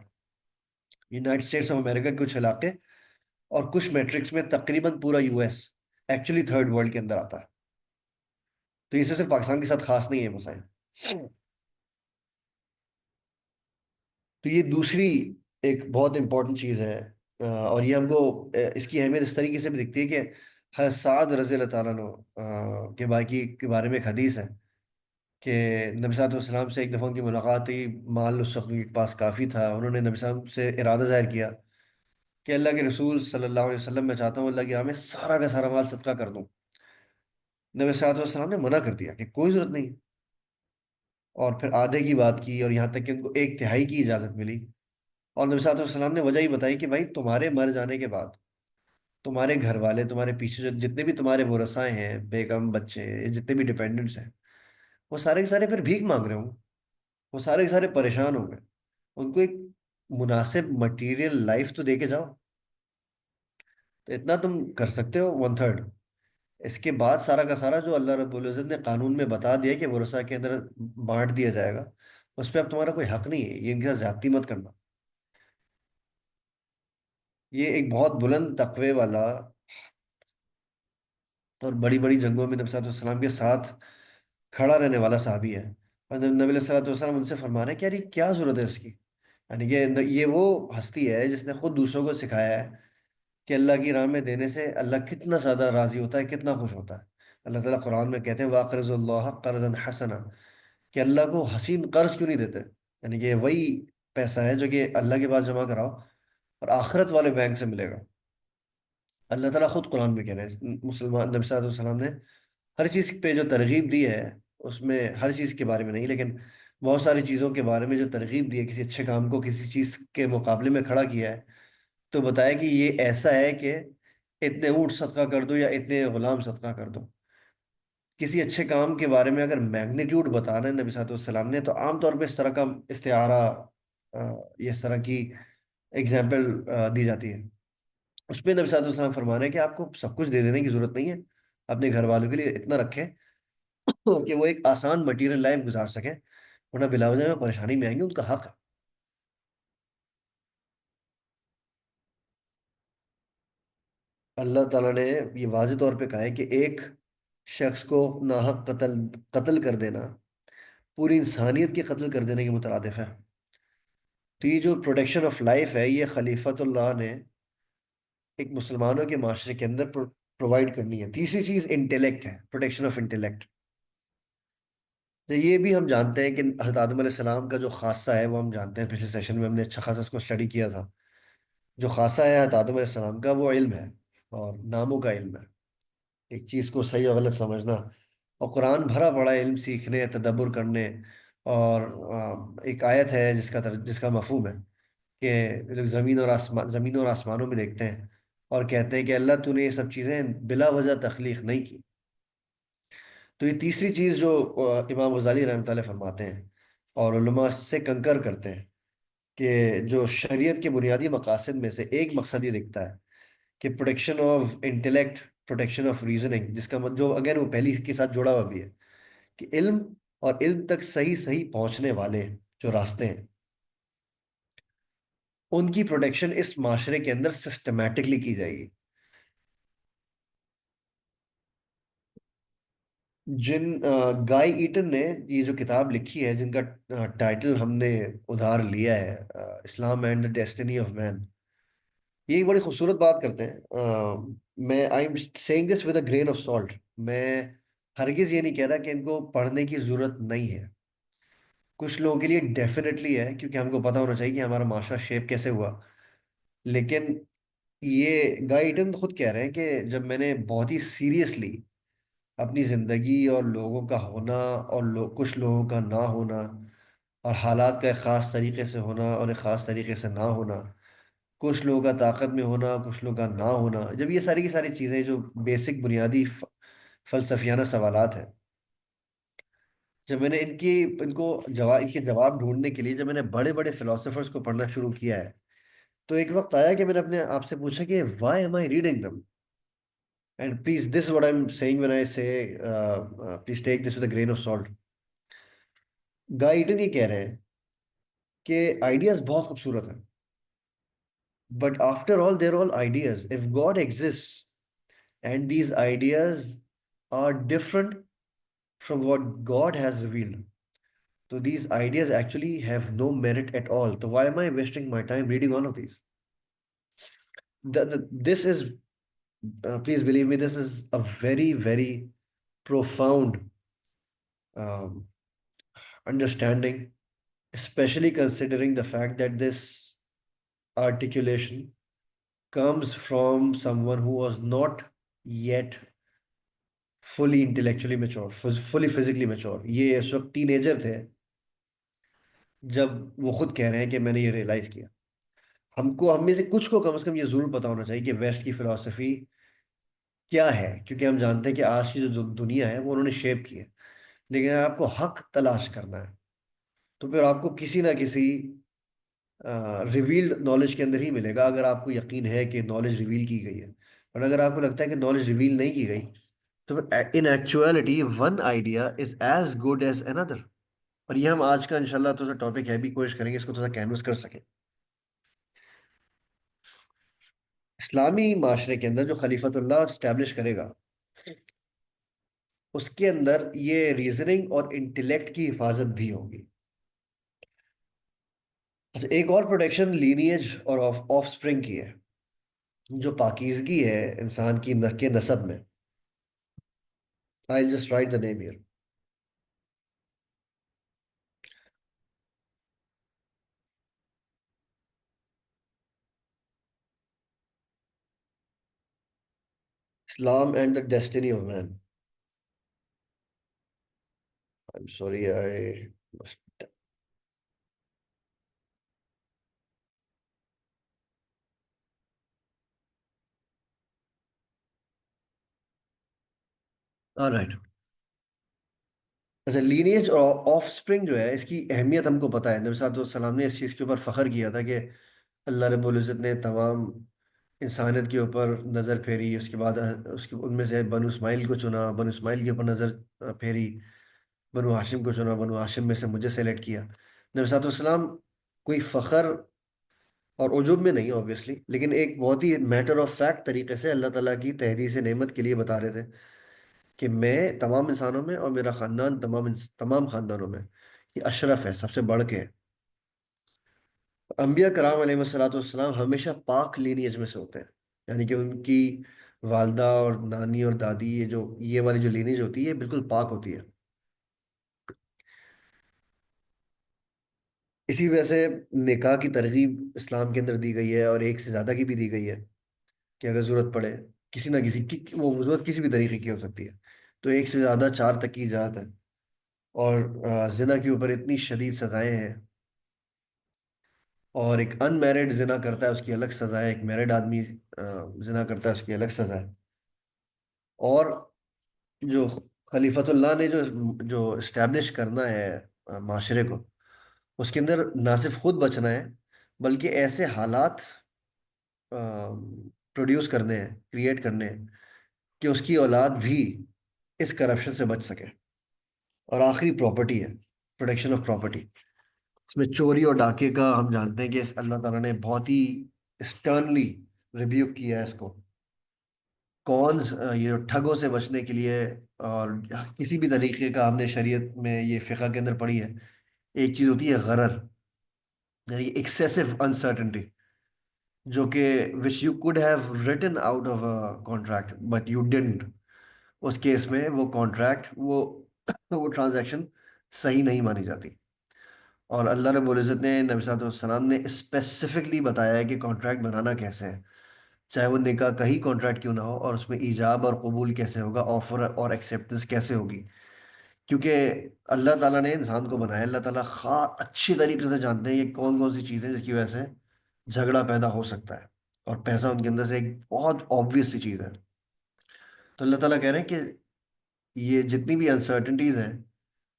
United States of America के कुछ इलाके और कुछ मैट्रिक्स में तकरीबन पूरा यूएस एक्चुअली थर्ड वर्ल्ड के अंदर आता है। तो ये सिर्फ पाकिस्तान के साथ खास नहीं है मसाइल। तो ये दूसरी एक बहुत इंपॉर्टेंट चीज़ है। और ये हमको इसकी अहमियत इस तरीके से भी दिखती है कि साद रज़ी अल्लाह ताला अन्हु के बाकी के बारे में एक हदीस है कि नबी सल्लल्लाहु अलैहि वसल्लम से एक दफ़ा उनकी मुलाकात हुई, माल उस वक्त उनके पास काफ़ी था। उन्होंने नबी सल्लल्लाहु अलैहि वसल्लम से इरादा ज़ाहिर किया कि अल्लाह के रसूल सल्लल्लाहु अलैहि वसल्लम, मैं चाहता हूँ अल्लाह की राह में सारा का सारा माल सदका कर दूँ। नबी सल्लल्लाहु अलैहि वसल्लम ने मना कर दिया कि कोई ज़रूरत नहीं। और फिर आधे की बात की और यहाँ तक कि उनको एक तिहाई की इजाज़त मिली। और नबी सल्लल्लाहु अलैहि वसल्लम ने वजह ही बताई कि भाई तुम्हारे मर जाने के बाद तुम्हारे घर वाले, तुम्हारे पीछे जो जितने भी तुम्हारे वरसाए हैं, बेगम बच्चे, जितने भी डिपेंडेंट्स हैं, वो सारे के सारे फिर भीख मांग रहे होंगे। वो सारे के सारे परेशान होंगे। उनको एक मुनासिब मटेरियल लाइफ तो दे के जाओ। तो इतना तुम कर सकते हो, वन थर्ड। इसके बाद सारा का सारा जो अल्लाह रब्बुल इज़्ज़त ने कानून में बता दिया कि वरसा के अंदर बांट दिया जाएगा, उस पर अब तुम्हारा कोई हक नहीं है। ये इनके साथ ज्यादती मत करना। ये एक बहुत बुलंद तकवे वाला और बड़ी बड़ी जंगों में नबी सल्लल्लाहु अलैहि वसल्लम के साथ खड़ा रहने वाला साहबी है। और नबी सल्लल्लाहु अलैहि वसल्लम उनसे फरमा रहे हैं कि यार ये क्या जरूरत है उसकी। यानी कि ये वो हस्ती है जिसने खुद दूसरों को सिखाया है कि अल्लाह की राह में देने से अल्लाह कितना ज़्यादा राजी होता है, कितना खुश होता है। अल्लाह ताला कुरान में कहते हैं वाक़रिज़ुल्लाह क़र्ज़न हसना, कि अल्लाह को हसीन कर्ज क्यों नहीं देते। यानी कि वही पैसा है जो कि अल्लाह के पास जमा कराओ और आखिरत वाले बैंक से मिलेगा। अल्लाह ताला खुद कुरान में कह रहे हैं। मुसलमान नबी सल्लल्लाहु अलैहि वसल्लम ने हर चीज़ पे जो तरगीब दी है, उसमें हर चीज़ के बारे में नहीं, लेकिन बहुत सारी चीज़ों के बारे में जो तरगीब दी है, किसी अच्छे काम को किसी चीज़ के मुकाबले में खड़ा किया है, तो बताया कि ये ऐसा है कि इतने ऊँट सदका कर दो या इतने गुलाम सदका कर दो। किसी अच्छे काम के बारे में अगर मैग्नीट्यूड बताना है नबी सल्लल्लाहु अलैहि वसल्लम ने, तो आमतौर पर इस तरह का इस्तिआरा, ये इस तरह की एग्जाम्पल दी जाती है। उसमें नबी सल्लल्लाहु अलैहि वसल्लम फरमा रहे हैं कि आपको सब कुछ दे देने की जरूरत नहीं है। अपने घर वालों के लिए इतना रखें कि वो एक आसान मटीरियल लाइफ गुजार सकें, वरना बिलावजा में परेशानी में आएंगे। उनका हक है। अल्लाह ताला ने ये वाज़े तौर पे कहा है कि एक शख्स को नाहक कत्ल कत्ल कर देना पूरी इंसानियत के कत्ल कर देने के मुतरादिफ है। तो ये जो प्रोटेक्शन ऑफ लाइफ है, ये खलीफतुल्लाह ने एक मुसलमानों के माशरे के अंदर प्रोवाइड करनी है। तीसरी चीज़ इंटेलेक्ट है, प्रोटेक्शन ऑफ इंटेलेक्ट। तो ये भी हम जानते हैं कि हज़रत आदम अलैहिस्सलाम का जो खासा है वो हम जानते हैं। पिछले सेशन में हमने अच्छा खासा इसको स्टडी किया था। जो खासा है हज़रत आदम अलैहिस्सलाम का, वो इल्म है और नामों का इल्म है। एक चीज़ को सही और गलत समझना। और कुरान भरा पड़ा है इल्म सीखने, तदब्बुर करने। और एक आयत है जिसका मफहूम है कि लोग ज़मीन और आसमानों में देखते हैं और कहते हैं कि अल्लाह तूने ये सब चीज़ें बिला वजह तख्लीक नहीं की। तो ये तीसरी चीज़ जो इमाम गज़ाली रहमतुल्लाह अलैह फरमाते हैं और उलमा से कंकर करते हैं कि जो शरीयत के बुनियादी मकासद में से एक मकसद ये दिखता है कि protection of intellect, protection of reasoning, जिसका जो अगेन वो पहली के साथ जुड़ा हुआ भी है कि इल्म और इल्म तक सही सही पहुंचने वाले जो रास्ते हैं, उनकी प्रोटेक्शन इस माशरे के अंदर सिस्टमैटिकली की जाएगी। गाय ईटन ने ये जो किताब लिखी है, जिनका टाइटल हमने उधार लिया है, इस्लाम and the destiny of man, ये एक बड़ी खूबसूरत बात करते हैं। मैं I am saying this with a grain of salt. मैं हरगिज ये नहीं कह रहा कि इनको पढ़ने की जरूरत नहीं है। कुछ लोगों के लिए डेफिनेटली है, क्योंकि हमको पता होना चाहिए कि हमारा माशरा शेप कैसे हुआ। लेकिन ये गाय ईटन खुद कह रहे हैं कि जब मैंने बहुत ही सीरियसली अपनी ज़िंदगी और लोगों का होना और कुछ लोगों का ना होना और हालात का एक ख़ास तरीके से होना और एक ख़ास तरीके से ना होना, कुछ लोगों का ताकत में होना कुछ लोगों का ना होना, जब ये सारी की सारी चीज़ें जो बेसिक बुनियादी फ़लसफियाना सवालात हैं, जब मैंने इनके जवाब ढूंढने के लिए जब मैंने बड़े बड़े फिलोसोफर्स को पढ़ना शुरू किया है, तो एक वक्त आया कि मैंने अपने आप से पूछा कि वाई एम आई रीडिंग दम। And please, this is what I'm saying when I say, please take this with a grain of salt. Gai Eaton ये कह रहे हैं कि आइडियाज बहुत खूबसूरत हैं, but after all there all ideas. If God exist and these ideas are different from what God has revealed, so these ideas actually have no merit at all. So why am I wasting my time reading all of these? This is, please believe me, this is a very, very profound um, understanding, especially considering the fact that this articulation comes from someone who was not yet fully intellectually mature, fully physically mature. ये इस वक्त teenager थे जब वो खुद कह रहे हैं कि मैंने ये रियलाइज किया. हमको, हम में से कुछ को कम से कम ये जरूर पता होना चाहिए कि वेस्ट की फिलॉसफी क्या है, क्योंकि हम जानते हैं कि आज की जो दुनिया है वो उन्होंने शेप की है. लेकिन अगर आपको हक तलाश करना है तो फिर आपको किसी ना किसी रिवील्ड नॉलेज के अंदर ही मिलेगा, अगर आपको यकीन है कि नॉलेज रिवील की गई है. और अगर आपको लगता है कि नॉलेज रिवील नहीं की गई, तो फिर in actuality one idea is as good as another. और ये हम आज का इंशाल्लाह थोड़ा सा टॉपिक है भी, कोशिश करेंगे इसको थोड़ा कैनवस कर सकें. इस्लामी माशरे के अंदर जो खलीफतुल्लाह स्टैब्लिश करेगा, उसके अंदर ये रीजनिंग और इंटेलेक्ट की हिफाजत भी होगी. अच्छा, एक और प्रोटेक्शन लीनिएज और ऑफ स्प्रिंग की है, जो पाकीज़गी है इंसान की के नसब में. I just right the name here. Islam and the destiny of man. I am sorry, I must. Right. अच्छा, लीनिएज और ऑफ स्प्रिंग जो है, इसकी अहमियत हमको पता है. नबी साहब सलाम ने इस चीज़ के ऊपर फख्र किया था कि अल्लाह रब्बुल इज़्ज़त ने तमाम इंसानियत के ऊपर नज़र फेरी, उसके बाद उसके उनमें से बनु इस्माइल को चुना, बनु इस्माइल के ऊपर नज़र फेरी, बनु हाशिम को चुना, बनु हाशिम में से मुझे सेलेक्ट किया. नबी साहब सलाम कोई फ़ख्र और उजूब में नहीं ऑब्वियसली, लेकिन एक बहुत ही मैटर ऑफ फैक्ट तरीके से अल्लाह ताला की तहदीस नेमत के लिए बता रहे थे कि मैं तमाम इंसानों में और मेरा ख़ानदान तमाम ख़ानदानों में ये अशरफ है, सबसे बढ़ के है. अम्बिया कराम अलैहिस्सलाम हमेशा पाक लीनियज में से होते हैं, यानी कि उनकी वालदा और नानी और दादी, ये वाली जो लीनियज होती है, ये बिल्कुल पाक होती है. इसी वजह से निकाह की तरगीब इस्लाम के अंदर दी गई है, और एक से ज़्यादा की भी दी गई है कि अगर ज़रूरत पड़े किसी ना किसी की, वो ज़रूरत किसी भी तरीके की हो सकती है, तो एक से ज़्यादा, चार तक की इजाज़त है. और जिना के ऊपर इतनी शदीद सज़ाएं हैं, और एक अनमैरिड जिना करता है उसकी अलग सज़ा है, एक मैरिड आदमी जिना करता है उसकी अलग सज़ा है. और जो खलीफतुल्लाह ने जो जो इस्टेब्लिश करना है माशरे को, उसके अंदर ना सिर्फ खुद बचना है, बल्कि ऐसे हालात प्रोड्यूस करने हैं, क्रिएट करने हैं कि उसकी औलाद भी इस करप्शन से बच सके. और आखिरी प्रॉपर्टी है, प्रोटेक्शन ऑफ प्रॉपर्टी. इसमें चोरी और डाके का हम जानते हैं कि अल्लाह ताला ने बहुत ही स्टर्नली रिब्यूक किया है इसको. कॉन्स, ये जो ठगों से बचने के लिए, और किसी भी तरीके का, हमने शरीयत में ये फ़िक़ह के अंदर पढ़ी है, एक चीज़ होती है गरर, यानी एक्सेसिव अनसर्टेनिटी, जो कि which you could have written out of a contract but you didn't. उस केस में वो कॉन्ट्रैक्ट, वो ट्रांजैक्शन सही नहीं मानी जाती. और अल्लाह रब्बुल इज़्ज़त ने, नबी सल्लल्लाहु अलैहि वसल्लम ने स्पेसिफिकली बताया है कि कॉन्ट्रैक्ट बनाना कैसे है, चाहे वो निकाह का ही कॉन्ट्रैक्ट क्यों ना हो, और उसमें ईजाब और कबूल कैसे होगा, ऑफर और एक्सेप्टेंस कैसे होगी. क्योंकि अल्लाह ताला ने इंसान को बनाया, अल्लाह ताला अच्छी तरीके से जानते हैं ये कौन कौन सी चीज़ें जिसकी वजह से झगड़ा पैदा हो सकता है, और पैसा उनके अंदर से एक बहुत ऑब्वियस सी चीज़ है. तो अल्लाह ताला कह रहे हैं कि ये जितनी भी अनसर्टनिटीज़ हैं,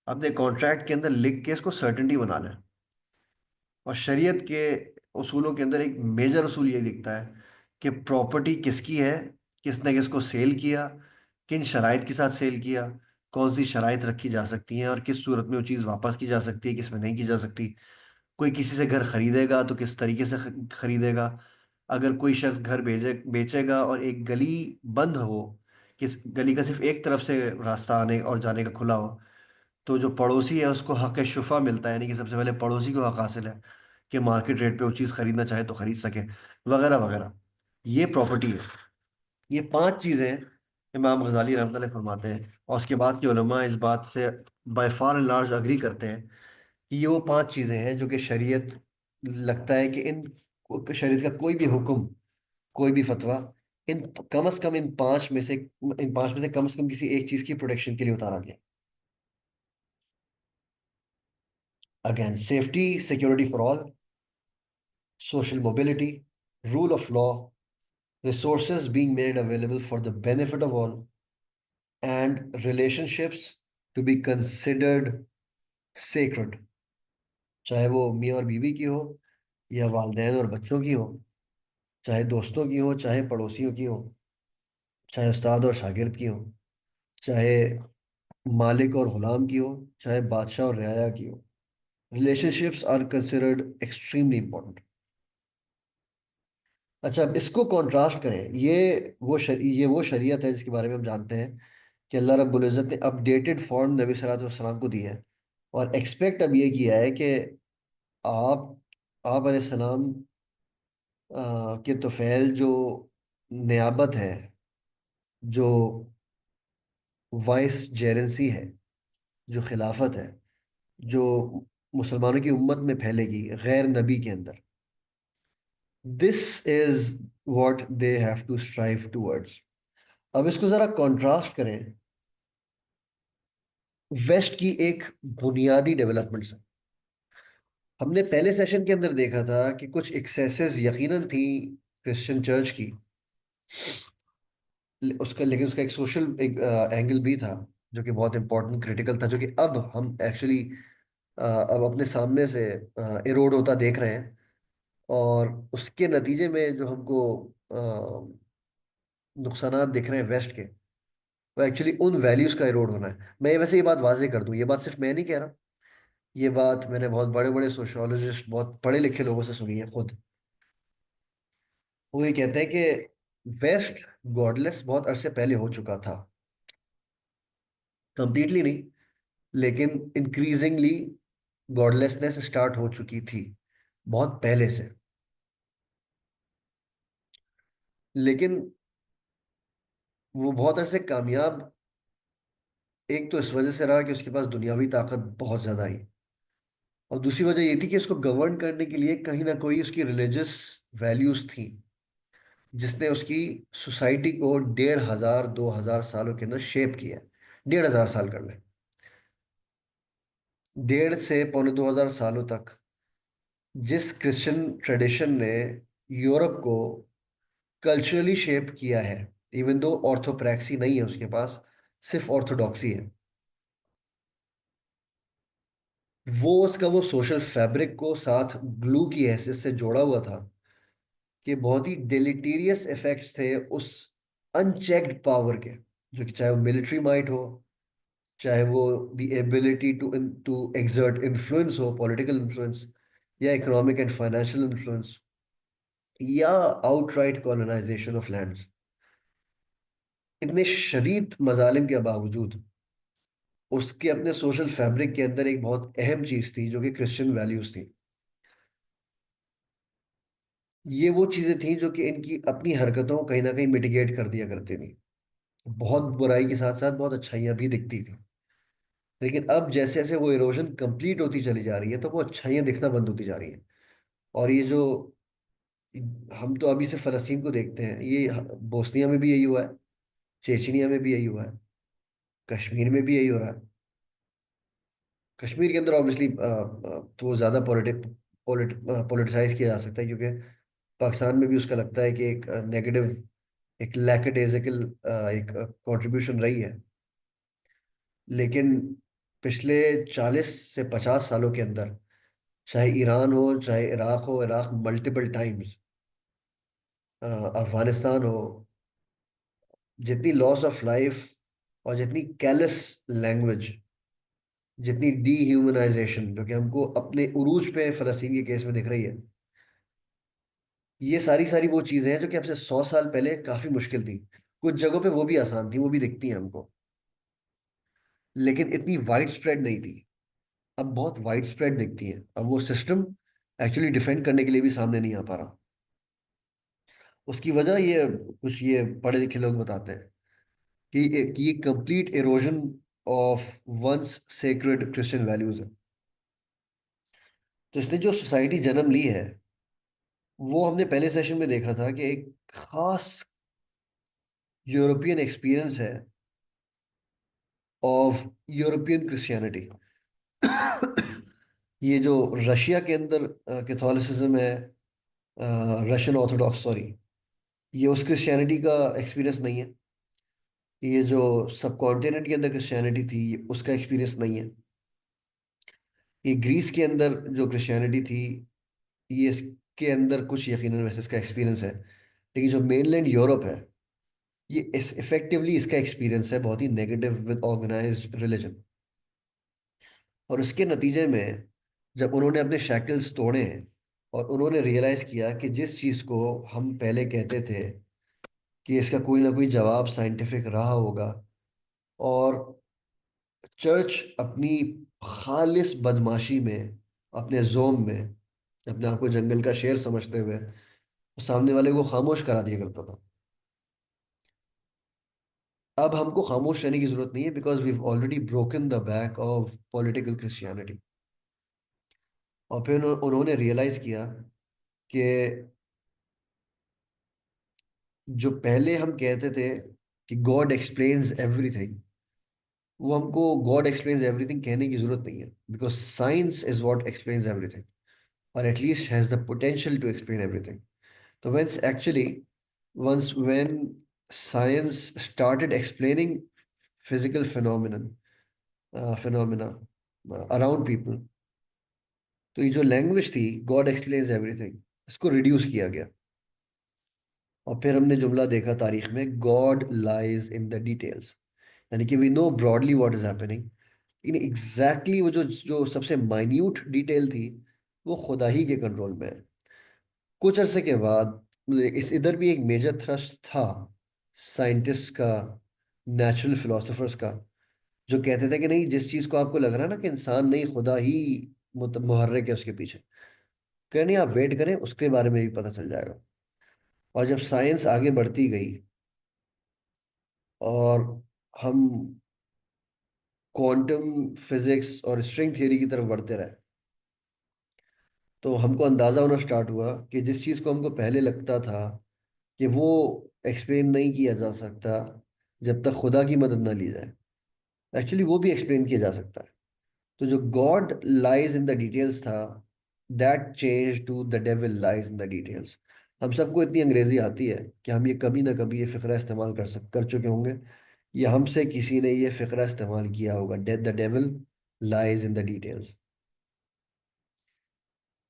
अपने कॉन्ट्रैक्ट के अंदर लिख के इसको सर्टेनिटी बना लें. और शरीयत के उसूलों के अंदर एक मेजर उसूल ये दिखता है कि प्रॉपर्टी किसकी है, किसने किसको सेल किया, किन शराइत के साथ सेल किया, कौन सी शराइत रखी जा सकती हैं और किस सूरत में वो चीज़ वापस की जा सकती है, किस में नहीं की जा सकती। कोई किसी से घर खरीदेगा तो किस तरीके से खरीदेगा। अगर कोई शख्स घर बेचेगा और एक गली बंद हो, किस गली का सिर्फ एक तरफ से रास्ता आने और जाने का खुला हो, तो जो पड़ोसी है उसको हक शुफा मिलता है, यानी कि सबसे पहले पड़ोसी को हक हासिल है कि मार्केट रेट पे वो चीज़ खरीदना चाहे तो खरीद सके, वगैरह वगैरह। ये प्रॉपर्टी है। ये पांच चीज़ें इमाम गजाली रहमतुल्लाह फरमाते हैं, और उसके बाद के उलमा इस बात से by far and large agree करते हैं कि ये वो पांच चीज़ें हैं जो कि शरीयत, लगता है कि इन शरीयत का कोई भी हुक्म, कोई भी फतवा, इन कम से कम इन पांच में से कम से कम किसी एक चीज़ की प्रोटेक्शन के लिए उतारा गया। Again, safety security for all, social mobility, rule of law, resources being made available for the benefit of all, and relationships to be considered sacred, चाहे वो मियाँ और बीवी की हो, या वालिदैन और बच्चों की हो, चाहे दोस्तों की हो, चाहे पड़ोसियों की हो, चाहे उस्ताद और शागिर्द की हो, चाहे मालिक और गुलाम की हो, चाहे बादशाह और रियाया की हो। Relationships are considered extremely important. अच्छा, अब इसको कॉन्ट्रास्ट करें, ये वो शरीयत है जिसके बारे में हम जानते हैं कि अल्लाह रब्बुल इज़्ज़त ने अपडेटेड फॉर्म नबी सल्लल्लाहु अलैहि वसल्लम को दी है, और एक्सपेक्ट अब ये किया है कि आप आप अलैहिस्सलाम के तुफ़ैल जो नियाबत है, जो वाइस जेरेंसी है, जो खिलाफत है, जो मुसलमानों की उम्मत में फैलेगी गैर नबी के अंदर, this is what they have to strive towards. अब इसको जरा कंट्रास्ट करें वेस्ट की एक बुनियादी डेवलपमेंट से। हमने पहले सेशन के अंदर देखा था कि कुछ एक्सेसेस यकीनन थी क्रिश्चियन चर्च की, लेकिन उसका एक सोशल एक एंगल भी था जो कि बहुत इंपॉर्टेंट क्रिटिकल था, जो कि अब हम एक्चुअली अब अपने सामने से इरोड होता देख रहे हैं। और उसके नतीजे में जो हमको नुकसानात दिख रहे हैं वेस्ट के, वो एक्चुअली उन वैल्यूज का इरोड होना है। मैं वैसे ये बात वाजे कर दूं, ये बात सिर्फ मैं नहीं कह रहा, ये बात मैंने बहुत बड़े बड़े सोशियोलॉजिस्ट, बहुत पढ़े लिखे लोगों से सुनी है खुद। वो ये कहते हैं कि वेस्ट गॉडलेस बहुत अरसे पहले हो चुका था, कंप्लीटली नहीं, लेकिन इंक्रीजिंगली गॉडलेसनेस स्टार्ट हो चुकी थी बहुत पहले से। लेकिन वो बहुत ऐसे कामयाब, एक तो इस वजह से रहा कि उसके पास दुनियावी ताकत बहुत ज्यादा आई, और दूसरी वजह ये थी कि उसको गवर्न करने के लिए कहीं ना कोई उसकी रिलीजियस वैल्यूज थी, जिसने उसकी सोसाइटी को 1500 2 हजार सालों के अंदर शेप किया। 1500 साल कर ले, 1.5 से पौने 2 हजार सालों तक जिस क्रिश्चियन ट्रेडिशन ने यूरोप को कल्चरली शेप किया है, इवन दो ऑर्थोप्रैक्सी नहीं है उसके पास, सिर्फ ऑर्थोडॉक्सी है, वो सोशल फैब्रिक को साथ ग्लू की हैसियत से जोड़ा हुआ था कि बहुत ही डेलिटीरियस इफेक्ट्स थे उस अनचेक्ड पावर के, जो कि चाहे वो मिलिट्री माइट हो, चाहे वो the ability to exert influence हो, पॉलिटिकल इन्फ्लुएंस, या इकोनॉमिक एंड फाइनेंशियल इन्फ्लुएंस, या आउटराइट कॉलोनाइजेशन ऑफ लैंड्स। इतने शदीद मजालिम के बावजूद उसके अपने सोशल फैब्रिक के अंदर एक बहुत अहम चीज थी जो कि क्रिश्चियन वैल्यूज थी। ये वो चीजें थी जो कि इनकी अपनी हरकतों को कहीं ना कहीं मिटिगेट कर दिया करती थी। बहुत बुराई के साथ साथ बहुत अच्छाइयां भी दिखती थी, लेकिन अब जैसे जैसे वो इरोजन कंप्लीट होती चली जा रही है तो वो अच्छाइयां दिखना बंद होती जा रही हैं। और ये जो हम तो अभी से फलस्तीन को देखते हैं, ये बोस्निया में भी यही हुआ है, चेचनिया में भी यही हुआ है, कश्मीर में भी यही हो रहा है। कश्मीर के अंदर ऑब्वियसली तो वो ज़्यादा पॉलिटिसाइज किया जा सकता है, क्योंकि पाकिस्तान में भी उसका लगता है कि एक नेगेटिव, एक लैकडेजिकल एक कंट्रीब्यूशन रही है। लेकिन पिछले 40 से 50 सालों के अंदर, चाहे ईरान हो, चाहे इराक हो, इराक मल्टीपल टाइम्स, अफगानिस्तान हो, जितनी लॉस ऑफ लाइफ और जितनी कैलस लैंग्वेज, जितनी डीह्यूमनाइजेशन जो कि हमको अपने उरूज पे फलस्तीन के केस में दिख रही है, ये सारी सारी वो चीजें हैं जो कि हमसे 100 साल पहले काफी मुश्किल थी। कुछ जगहों पे वो भी आसान थी, वो भी दिखती हैं हमको, लेकिन इतनी वाइड स्प्रेड नहीं थी। अब बहुत वाइड स्प्रेड दिखती है। अब वो सिस्टम एक्चुअली डिफेंड करने के लिए भी सामने नहीं आ पा रहा। उसकी वजह ये कुछ ये पढ़े लिखे लोग बताते हैं कि ये complete erosion of once sacred Christian values है। तो इसने जो सोसाइटी जन्म ली है, वो हमने पहले सेशन में देखा था कि एक खास यूरोपियन एक्सपीरियंस है ऑफ यूरोपियन क्रिश्चियनिटी। ये जो रशिया के अंदर कैथोलिसिज्म है, रशियन ऑर्थोडॉक्स सॉरी, ये उस क्रिश्चियनिटी का एक्सपीरियंस नहीं है। ये जो सब कॉन्टिनेंट के अंदर क्रिश्चियनिटी थी, उसका एक्सपीरियंस नहीं है। ये ग्रीस के अंदर जो क्रिश्चियनिटी थी, ये इसके अंदर कुछ यकीनन वैसे इसका एक्सपीरियंस है। लेकिन जो मेनलैंड यूरोप है, ये इस इफेक्टिवली इसका एक्सपीरियंस है बहुत ही नेगेटिव विद ऑर्गेनाइज्ड रिलीजन। और उसके नतीजे में जब उन्होंने अपने शैकल्स तोड़े हैं और उन्होंने रियलाइज किया कि जिस चीज़ को हम पहले कहते थे कि इसका कोई ना कोई जवाब साइंटिफिक रहा होगा, और चर्च अपनी खालिस बदमाशी में, अपने जोम में, अपने आप को जंगल का शेर समझते हुए सामने वाले को खामोश करा दिया करता था। अब हमको खामोश रहने की जरूरत नहीं है, because we already broken the back of political Christianity. और फिर उन्होंने रियलाइज किया कि जो पहले हम कहते थे कि गॉड एक्सप्लेन्स एवरीथिंग, वो हमको गॉड एक्सप्लेन्स एवरीथिंग कहने की जरूरत नहीं है, because science is what explains everything, or at least has the potential to explain everything. So when science started explaining physical phenomena around people, तो ये जो लैंग्वेज थी गॉड एक्सप्लेन्स एवरीथिंग, इसको रिड्यूस किया गया। और फिर हमने जुमला देखा तारीख में, God lies in the details. यानी कि we know broadly what is happening, लेकिन एग्जैक्टली वो जो जो सबसे माइन्यूट डिटेल थी, वो खुदा ही के कंट्रोल में है। कुछ अरसे के बाद इस इधर भी एक मेजर थ्रस्ट था साइंटिस्ट का, नेचुरल फिलोसफर्स का, जो कहते थे कि नहीं, जिस चीज़ को आपको लग रहा है ना कि इंसान नहीं खुदा ही मुहर्रिक है उसके पीछे, कह नहीं, आप वेट करें, उसके बारे में भी पता चल जाएगा। और जब साइंस आगे बढ़ती गई और हम क्वांटम फिजिक्स और स्ट्रिंग थ्योरी की तरफ बढ़ते रहे, तो हमको अंदाजा होना स्टार्ट हुआ कि जिस चीज़ को हमको पहले लगता था कि वो एक्सप्लेन नहीं किया जा सकता जब तक खुदा की मदद ना ली जाए, एक्चुअली वो भी एक्सप्लेन किया जा सकता है। तो जो God lies in the details था, that change to the devil lies in the details. हम सबको इतनी अंग्रेजी आती है कि हम ये कभी ना कभी ये फ़िक्रा इस्तेमाल कर चुके होंगे, या हमसे किसी ने ये फ़िक्रा इस्तेमाल किया होगा, the devil lies in the details.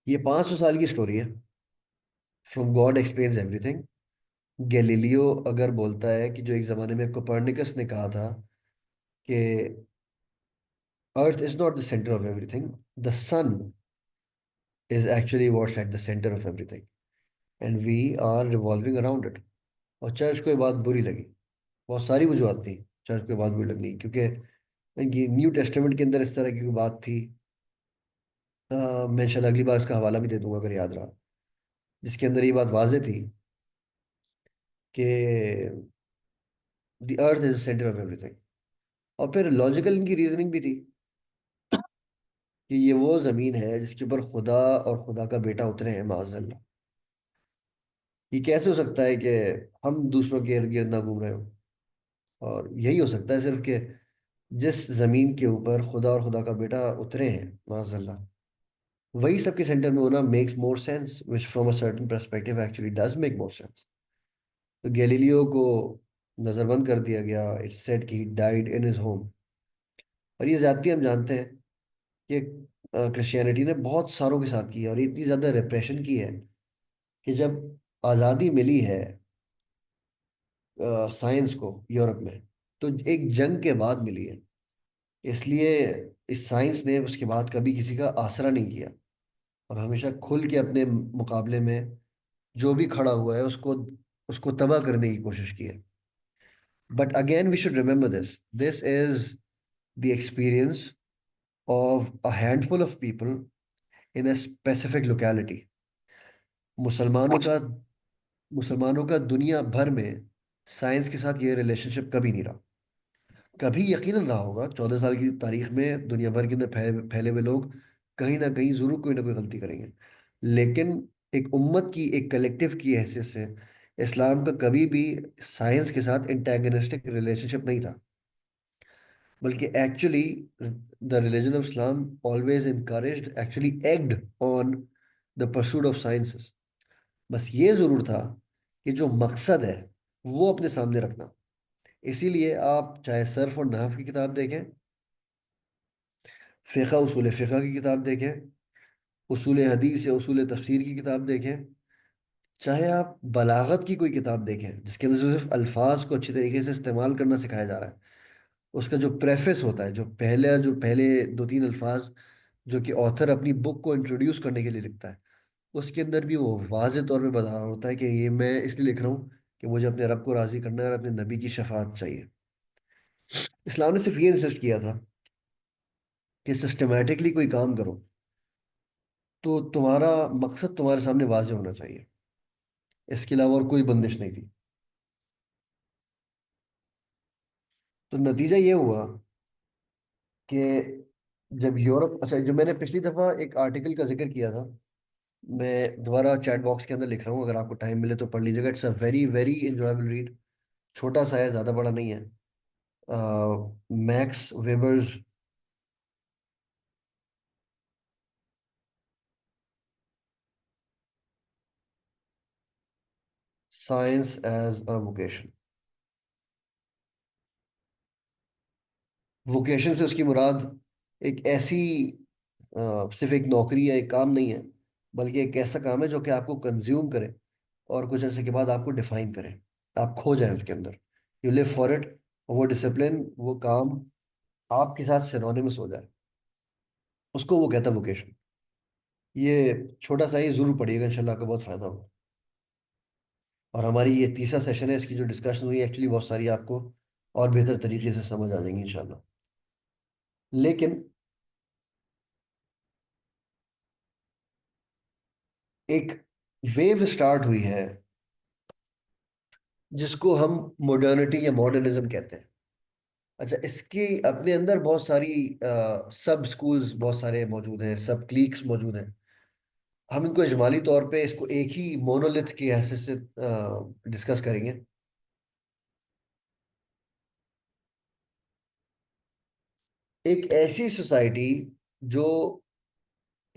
ये 500 साल की स्टोरी है, from God explains everything. Galileo अगर बोलता है कि जो एक ज़माने में कोपर्निकस ने कहा था कि earth is not the centre of everything, the sun is actually what's at the centre of everything, and we are revolving around it. और चर्च को ये बात बुरी लगी। बहुत सारी वजूहत थी चर्च को ये बात बुरी लगनी, क्योंकि इनकी न्यू टेस्टामेंट के अंदर इस तरह की कोई बात थी। मैं शायद अगली बार इसका हवाला भी दे दूंगा अगर याद रहा, जिसके अंदर ये बात वाजे थी कि the earth is the centre of everything. और फिर लॉजिकल इनकी रीजनिंग भी थी कि ये वो जमीन है जिसके ऊपर खुदा और खुदा का बेटा उतरे हैं, माअज़ल्लाह। ये कैसे हो सकता है कि हम दूसरों के इर्द गिर्द ना घूम रहे हो? और यही हो सकता है सिर्फ कि जिस जमीन के ऊपर खुदा और खुदा का बेटा उतरे हैं, माअज़ल्लाह, वही सबके सेंटर में होना makes more sense, which from a certain perspective actually does make more sense. तो गैलीलियो को नजरबंद कर दिया गया। इट्स सेड कि he died in his home. और ये ज्यादती हम जानते हैं कि क्रिश्चियनिटी ने बहुत सारों के साथ की है, और इतनी ज्यादा रिप्रेशन की है कि जब आज़ादी मिली है साइंस को यूरोप में, तो एक जंग के बाद मिली है। इसलिए इस साइंस ने उसके बाद कभी किसी का आसरा नहीं किया, और हमेशा खुल के अपने मुकाबले में जो भी खड़ा हुआ है उसको उसको तबाह करने की कोशिश की है। But again we should remember this, this is the experience of a handful of people in a specific locality. मुसलमानों का मुसलमानों का दुनिया भर में साइंस के साथ ये रिलेशनशिप कभी नहीं रहा। कभी यकीनन रहा होगा, 14 साल की तारीख में दुनिया भर के अंदर फैले हुए लोग कहीं ना कहीं जरूर कोई ना कोई गलती करेंगे, लेकिन एक उम्मत की, एक कलेक्टिव की हैसियत से इस्लाम का कभी भी साइंस के साथ इंटेगनिस्टिक रिलेशनशिप नहीं था। बल्कि actually the religion of Islam always encouraged, actually egged on the pursuit of sciences. बस ये जरूर था कि जो मकसद है वो अपने सामने रखना। इसीलिए आप चाहे सर्फ और नहव की किताब देखें, फ़िक़्ह उसूल फ़िक़्ह की किताब देखें, उसूल हदीस या उसूल तफसीर की किताब देखें, चाहे आप बलागत की कोई किताब देखें जिसके अंदर सिर्फ अल्फाज को अच्छी तरीके से इस्तेमाल करना सिखाया जा रहा है, उसका जो प्रेफेस होता है, जो पहले दो तीन अल्फाज जो कि ऑथर अपनी बुक को इंट्रोड्यूस करने के लिए लिखता है, उसके अंदर भी वो वाज़े तौर पे बता रहा होता है कि ये मैं इसलिए लिख रहा हूँ कि मुझे अपने रब को राज़ी करना है और अपने नबी की शफाअत चाहिए। इस्लाम ने सिर्फ ये इंसिस्ट किया था कि सिस्टमेटिकली कोई काम करो तो तुम्हारा मकसद तुम्हारे सामने वाज़े होना चाहिए, इसके अलावा और कोई बंदिश नहीं थी। तो नतीजा ये हुआ कि जब यूरोप, अच्छा, जो मैंने पिछली दफ़ा एक आर्टिकल का जिक्र किया था, मैं दोबारा चैट बॉक्स के अंदर लिख रहा हूँ, अगर आपको टाइम मिले तो पढ़ लीजिएगा। It's a very very enjoyable read. छोटा सा है, ज़्यादा बड़ा नहीं है। Max Weber's science as a vocation. Vocation से उसकी मुराद एक ऐसी सिर्फ एक नौकरी या एक काम नहीं है, बल्कि एक ऐसा काम है जो कि आपको कंज्यूम करे और कुछ अर्से के बाद आपको डिफाइन करे, आप खो जाए उसके अंदर। You live for it. वो डिसिप्लिन, वो काम आपके साथ सिनोनिमस हो जाए, उसको वो कहता है वोकेशन। ये छोटा सा ही जरूर पढ़िएगा, इंशाल्लाह आपको बहुत फायदा होगा। और हमारी ये तीसरा सेशन है, इसकी जो डिस्कशन हुई एक्चुअली बहुत सारी आपको और बेहतर तरीके से समझ आ जाएंगी इंशाल्लाह। लेकिन एक वेव स्टार्ट हुई है जिसको हम मॉडर्निटी या मॉडर्निज्म कहते हैं। अच्छा, इसके अपने अंदर बहुत सारी सब स्कूल्स बहुत सारे मौजूद हैं, सब क्लीक्स मौजूद हैं। हम इनको इजमाली तौर पे इसको एक ही मोनोलिथ की हैसियत से डिस्कस करेंगे। एक ऐसी सोसाइटी जो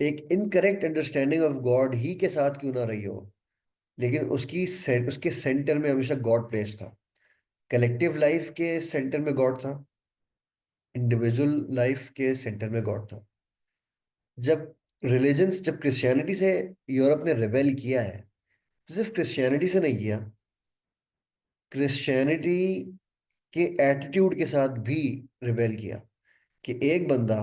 एक इनकरेक्ट अंडरस्टैंडिंग ऑफ गॉड ही के साथ क्यों ना रही हो, लेकिन उसके सेंटर में हमेशा गॉड प्लेस था। कलेक्टिव लाइफ के सेंटर में गॉड था, इंडिविजुअल लाइफ के सेंटर में गॉड था। जब क्रिश्चियनिटी से यूरोप ने रिबेल किया है, तो सिर्फ क्रिश्चियनिटी से नहीं किया, क्रिश्चियनिटी के एटीट्यूड के साथ भी रिबेल किया। कि एक बंदा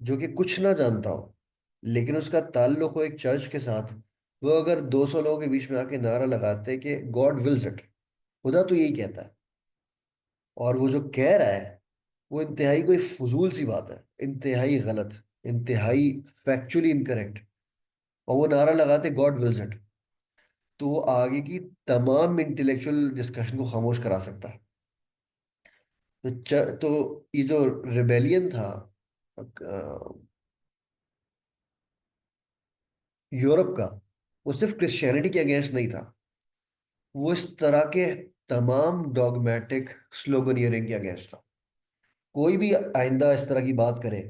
जो कि कुछ ना जानता हो, लेकिन उसका ताल्लुक हो एक चर्च के साथ, वो अगर 200 लोगों के बीच में आके नारा लगाते कि गॉड विल्स इट, खुदा तो यही कहता है, और वो जो कह रहा है वो इंतहाई कोई फजूल सी बात है, इंतहाई गलत, इंतहाई फैक्चुअली इनकरेक्ट, और वो नारा लगाते गॉड विल्स इट, तो वो आगे की तमाम इंटेलेक्चुअल डिस्कशन को खामोश करा सकता है। तो ये जो रिबेलियन था यूरोप का, वो सिर्फ क्रिश्चियनिटी के अगेंस्ट नहीं था, वो इस तरह के तमाम डॉगमेटिक स्लोगनियरिंग के अगेंस्ट था। कोई भी आइंदा इस तरह की बात करे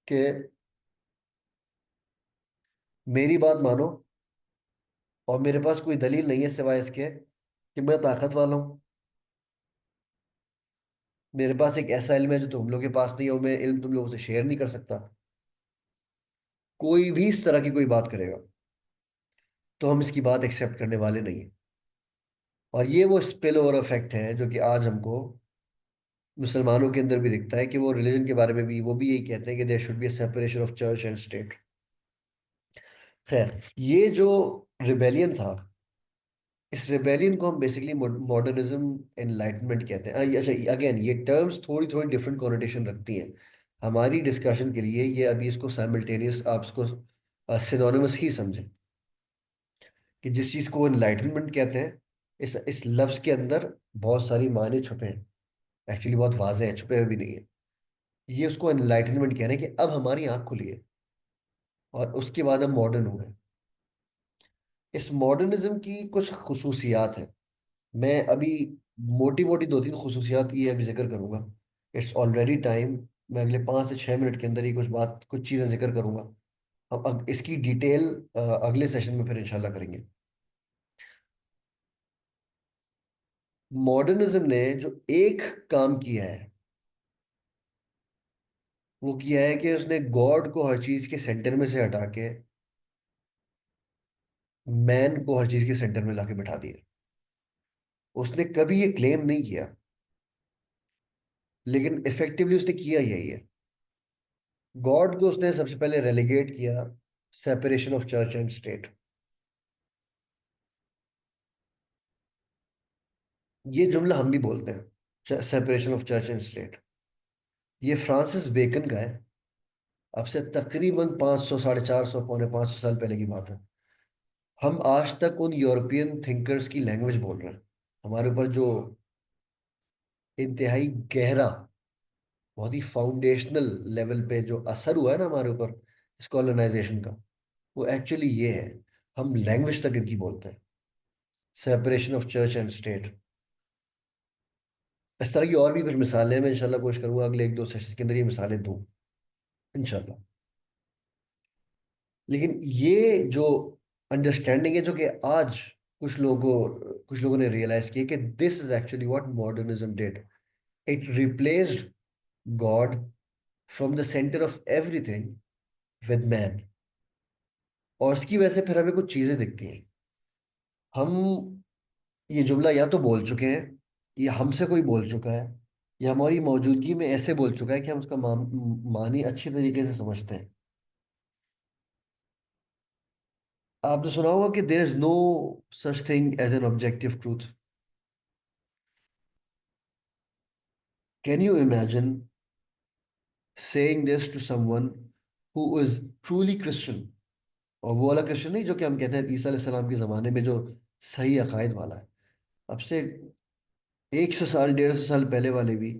कि मेरी बात मानो और मेरे पास कोई दलील नहीं है सिवाय इसके कि मैं ताकत वाला हूँ, मेरे पास एक ऐसा इल्म है जो तुम लोगों के पास नहीं है और मैं इल्म तुम लोगों से शेयर नहीं कर सकता, कोई भी इस तरह की कोई बात करेगा तो हम इसकी बात एक्सेप्ट करने वाले नहीं हैं। और ये वो स्पिल ओवर इफेक्ट है जो कि आज हमको मुसलमानों के अंदर भी दिखता है, कि वो रिलीजन के बारे में भी वो भी यही कहते हैं कि there should be a separation of church and state. खैर, ये जो रिबेलियन था, इस रिबेलियन को हम बेसिकली मॉडर्निज्म एनलाइटमेंट कहते हैं। अच्छा, अगेन ये टर्म्स थोड़ी थोड़ी डिफरेंट कॉनोटेशन रखती हैं। हमारी डिस्कशन के लिए ये अभी इसको साइमल्टेनियस आप इसको सिनोनिमस ही समझें, कि जिस चीज़ को एनलाइटनमेंट कहते हैं, इस लफ्ज़ के अंदर बहुत सारी मायने छुपे हैं। एक्चुअली बहुत वाजे हैं, छुपे हुए भी नहीं है। ये उसको एनलाइटनमेंट कह रहे हैं कि अब हमारी आंख खुली है और उसके बाद हम मॉडर्न हुए हैं। इस मॉडर्निज्म की कुछ खसूसियात हैं। मैं अभी मोटी मोटी दो तीन खसूसियात की अभी जिक्र करूंगा। It's already time. मैं अगले 5 से 6 मिनट के अंदर ही कुछ चीज़ें जिक्र करूंगा। हम इसकी डिटेल अगले सेशन में फिर इंशाल्लाह करेंगे। मॉडर्निज्म ने जो एक काम किया है, वो किया है कि उसने गॉड को हर चीज़ के सेंटर में से हटा के मैन को हर चीज़ के सेंटर में लाके बिठा दिया। उसने कभी ये क्लेम नहीं किया, लेकिन इफेक्टिवली उसने किया यही है। गॉड को उसने सबसे पहले रेलीगेट किया, separation of church and state. ये जुमला हम भी बोलते हैं, separation of church and state. ये फ्रांसिस बेकन का है। अब से तकरीबन 500, 450, पौने 500 साल पहले की बात है। हम आज तक उन यूरोपियन थिंकर्स की लैंग्वेज बोल रहे हैं। हमारे ऊपर जो इंतहाई गहरा, बहुत ही फाउंडेशनल लेवल पे जो असर हुआ है ना हमारे ऊपर इस कॉलोनाइजेशन का, वो एक्चुअली ये है। हम लैंग्वेज तक इनकी बोलते हैं, separation of church and state. इस तरह की और भी कुछ मिसालें मैं इंशाल्लाह कोशिश करूंगा अगले 1-2 सेशन के अंदर ये मिसालें दूं इंशाल्लाह। लेकिन ये जो अंडरस्टैंडिंग है, जो कि आज कुछ लोगों ने रियलाइज किया कि this is actually what modernism did. It replaced God from the centre of everything with man. और इसकी वजह से फिर हमें कुछ चीजें दिखती हैं। हम ये जुमला या तो बोल चुके हैं, या हमसे कोई बोल चुका है, या हमारी मौजूदगी में ऐसे बोल चुका है कि हम उसका मानी अच्छी तरीके से समझते हैं। आपने सुना होगा कि there is no such thing as an objective truth. Can you imagine saying this to someone who is truly Christian? और वो वाला क्रिश्चियन नहीं जो कि हम कहते हैं ईसा अलैहि सलाम के जमाने में, जो सही अकायद वाला है। अब से 100 साल, 150 साल पहले वाले भी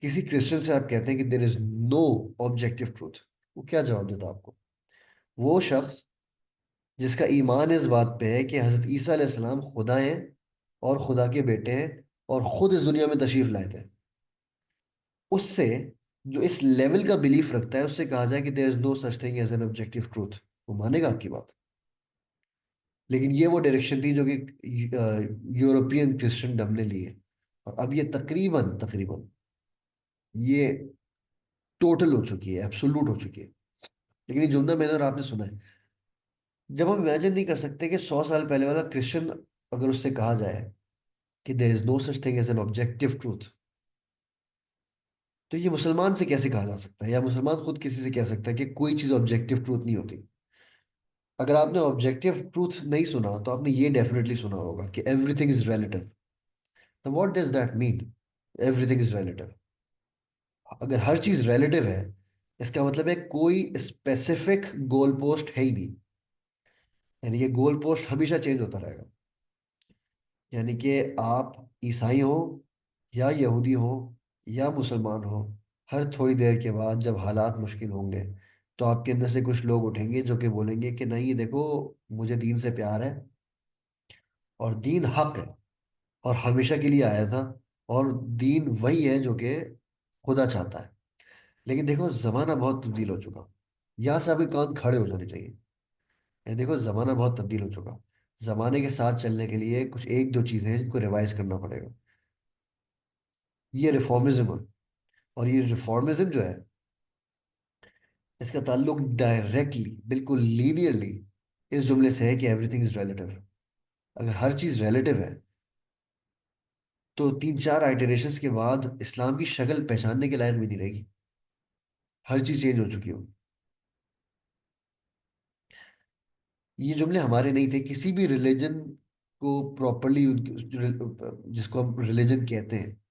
किसी क्रिश्चियन से आप कहते हैं कि there is no objective truth, वो क्या जवाब देता आपको? वो शख्स जिसका ईमान इस बात पे है कि हजरत ईसा अलैहि सलाम खुदा हैं और खुदा के बेटे हैं और खुद इस दुनिया में तशरीफ लाए थे, उससे, जो इस लेवल का बिलीफ रखता है, उससे कहा जाए कि there is no such thing as an objective truth, वो मानेगा आपकी बात। लेकिन ये वो डायरेक्शन थी जो कि यूरोपियन क्रिश्चियनडम ने ली है। और अब ये तकरीबन तकरीबन ये टोटल हो चुकी है, एब्सोल्यूट हो चुकी है। लेकिन ये जुमला मैंने और आपने सुना है। जब हम इमेजिन नहीं कर सकते कि 100 साल पहले वाला क्रिश्चियन, अगर उससे कहा जाए कि there is no such thing as an objective truth, तो ये मुसलमान से कैसे कहा जा सकता है, या मुसलमान खुद किसी से कह सकता है कि कोई चीज़ ऑब्जेक्टिव ट्रूथ नहीं होती? अगर आपने ऑब्जेक्टिव ट्रूथ नहीं सुना तो आपने ये डेफिनेटली सुना होगा कि एवरीथिंग इज रिलेटिव। तो what does that mean, everything is relative? अगर हर चीज रिलेटिव है, इसका मतलब है कोई स्पेसिफिक गोल पोस्ट है ही नहीं। यानी ये गोल पोस्ट हमेशा चेंज होता रहेगा। यानी कि आप ईसाई हो, या यहूदी हो, या मुसलमान हो, हर थोड़ी देर के बाद जब हालात मुश्किल होंगे, तो आपके अंदर से कुछ लोग उठेंगे जो कि बोलेंगे कि नहीं देखो, मुझे दीन से प्यार है, और दीन हक है, और हमेशा के लिए आया था, और दीन वही है जो कि खुदा चाहता है। लेकिन देखो, जमाना बहुत तब्दील हो चुका। यहाँ से आपके कान खड़े हो जाने चाहिए। ये देखो, जमाना बहुत तब्दील हो चुका। जमाने के साथ चलने के लिए कुछ एक दो चीजें हैं जिनको रिवाइज करना पड़ेगा। ये रिफॉर्मिज्म है। और ये रिफॉर्मिज्म जो है, इसका ताल्लुक डायरेक्टली, बिल्कुल लीनियरली इस जुमले से है कि एवरीथिंग इज रिलेटिव। अगर हर चीज रिलेटिव है, तो 3-4 आइटरेशंस के बाद इस्लाम की शक्ल पहचानने के लायक भी नहीं रहेगी। हर चीज चेंज हो चुकी हो। ये जुमले हमारे नहीं थे, किसी भी रिलीजन को प्रॉपरली, जिसको हम रिलीजन कहते हैं,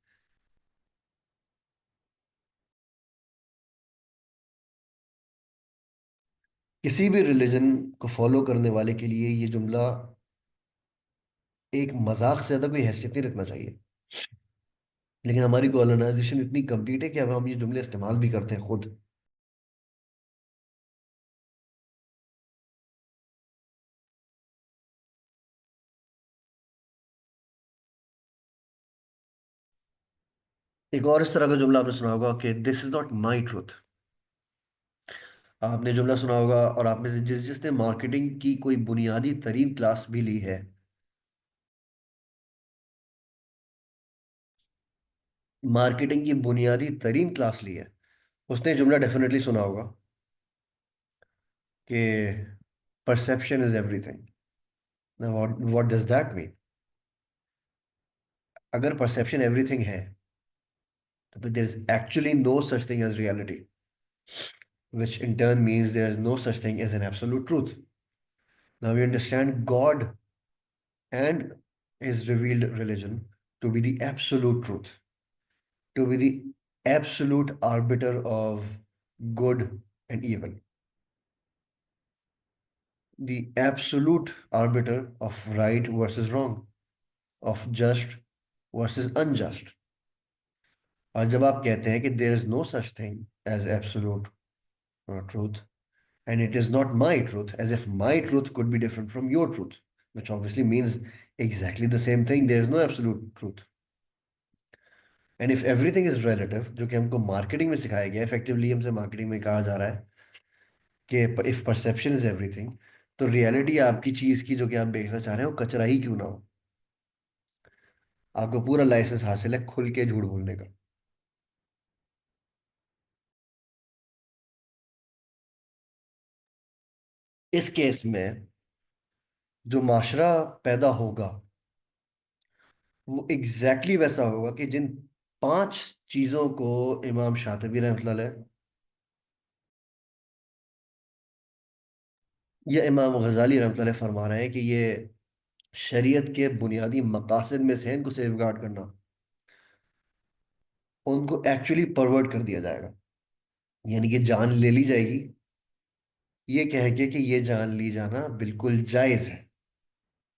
किसी भी रिलीजन को फॉलो करने वाले के लिए ये जुमला एक मजाक से ज्यादा कोई हैसियत नहीं रखना चाहिए। लेकिन हमारी कॉलोनाइजेशन इतनी कंप्लीट है कि अब हम ये जुमले इस्तेमाल भी करते हैं खुद। एक और इस तरह का जुमला आपने सुना होगा कि this is not my truth. आपने जुमला सुना होगा, और आप में से जिसने मार्केटिंग की कोई बुनियादी तरीन क्लास भी ली है, मार्केटिंग की बुनियादी तरीन क्लास ली है, उसने ये जुमला डेफिनेटली सुना होगा कि perception is everything. What what does that mean? अगर परसेप्शन एवरीथिंग है, तो फिर there is actually no such thing as reality, which in turn means there is no such thing as an absolute truth. Now we understand God and His revealed religion to be the absolute truth, to be the absolute arbiter of good and evil, the absolute arbiter of right versus wrong, of just versus unjust. और जब आप कहते हैं कि there is no such thing as absolute truth, and it is not my truth, as if my truth could be different from your truth, which obviously means exactly the same thing. There is no absolute truth. And if everything is relative, जो कि हमको marketing में सिखाया गया, effectively हमसे marketing में कहा जा रहा है कि इफ परसेप्शन इज एवरीथिंग, तो रियलिटी आपकी चीज की जो कि आप बेचना चाह रहे हो कचरा ही क्यों ना हो, आपको पूरा लाइसेंस हासिल है खुल के झूठ बोलने का। इस केस में जो माशरा पैदा होगा वो एग्जैक्टली वैसा होगा कि जिन 5 चीजों को इमाम शातिबी रहमतुल्लाह अलैह या इमाम गजाली रहमतुल्लाह अलैह फरमा रहे हैं कि ये शरीयत के बुनियादी मकासद में से है, इनको सेफगार्ड करना, उनको एक्चुअली परवर्ट कर दिया जाएगा। यानी कि जान ले ली जाएगी, ये कह के कि ये जान ली जाना बिल्कुल जायज है।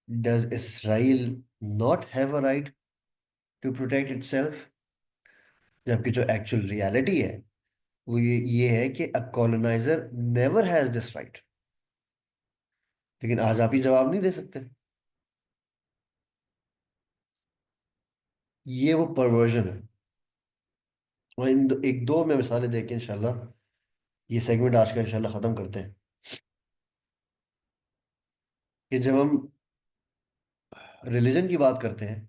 Does Israel not have a right to protect itself? जबकि जो एक्चुअल रियलिटी है वो ये है कि a coloniser never has this right. लेकिन आज आप ही जवाब नहीं दे सकते। ये वो परवर्जन है। और एक दो मैं मिसालें देके इंशाल्लाह ये सेगमेंट आज का इंशाल्लाह खत्म करते हैं। कि जब हम रिलीजन की बात करते हैं,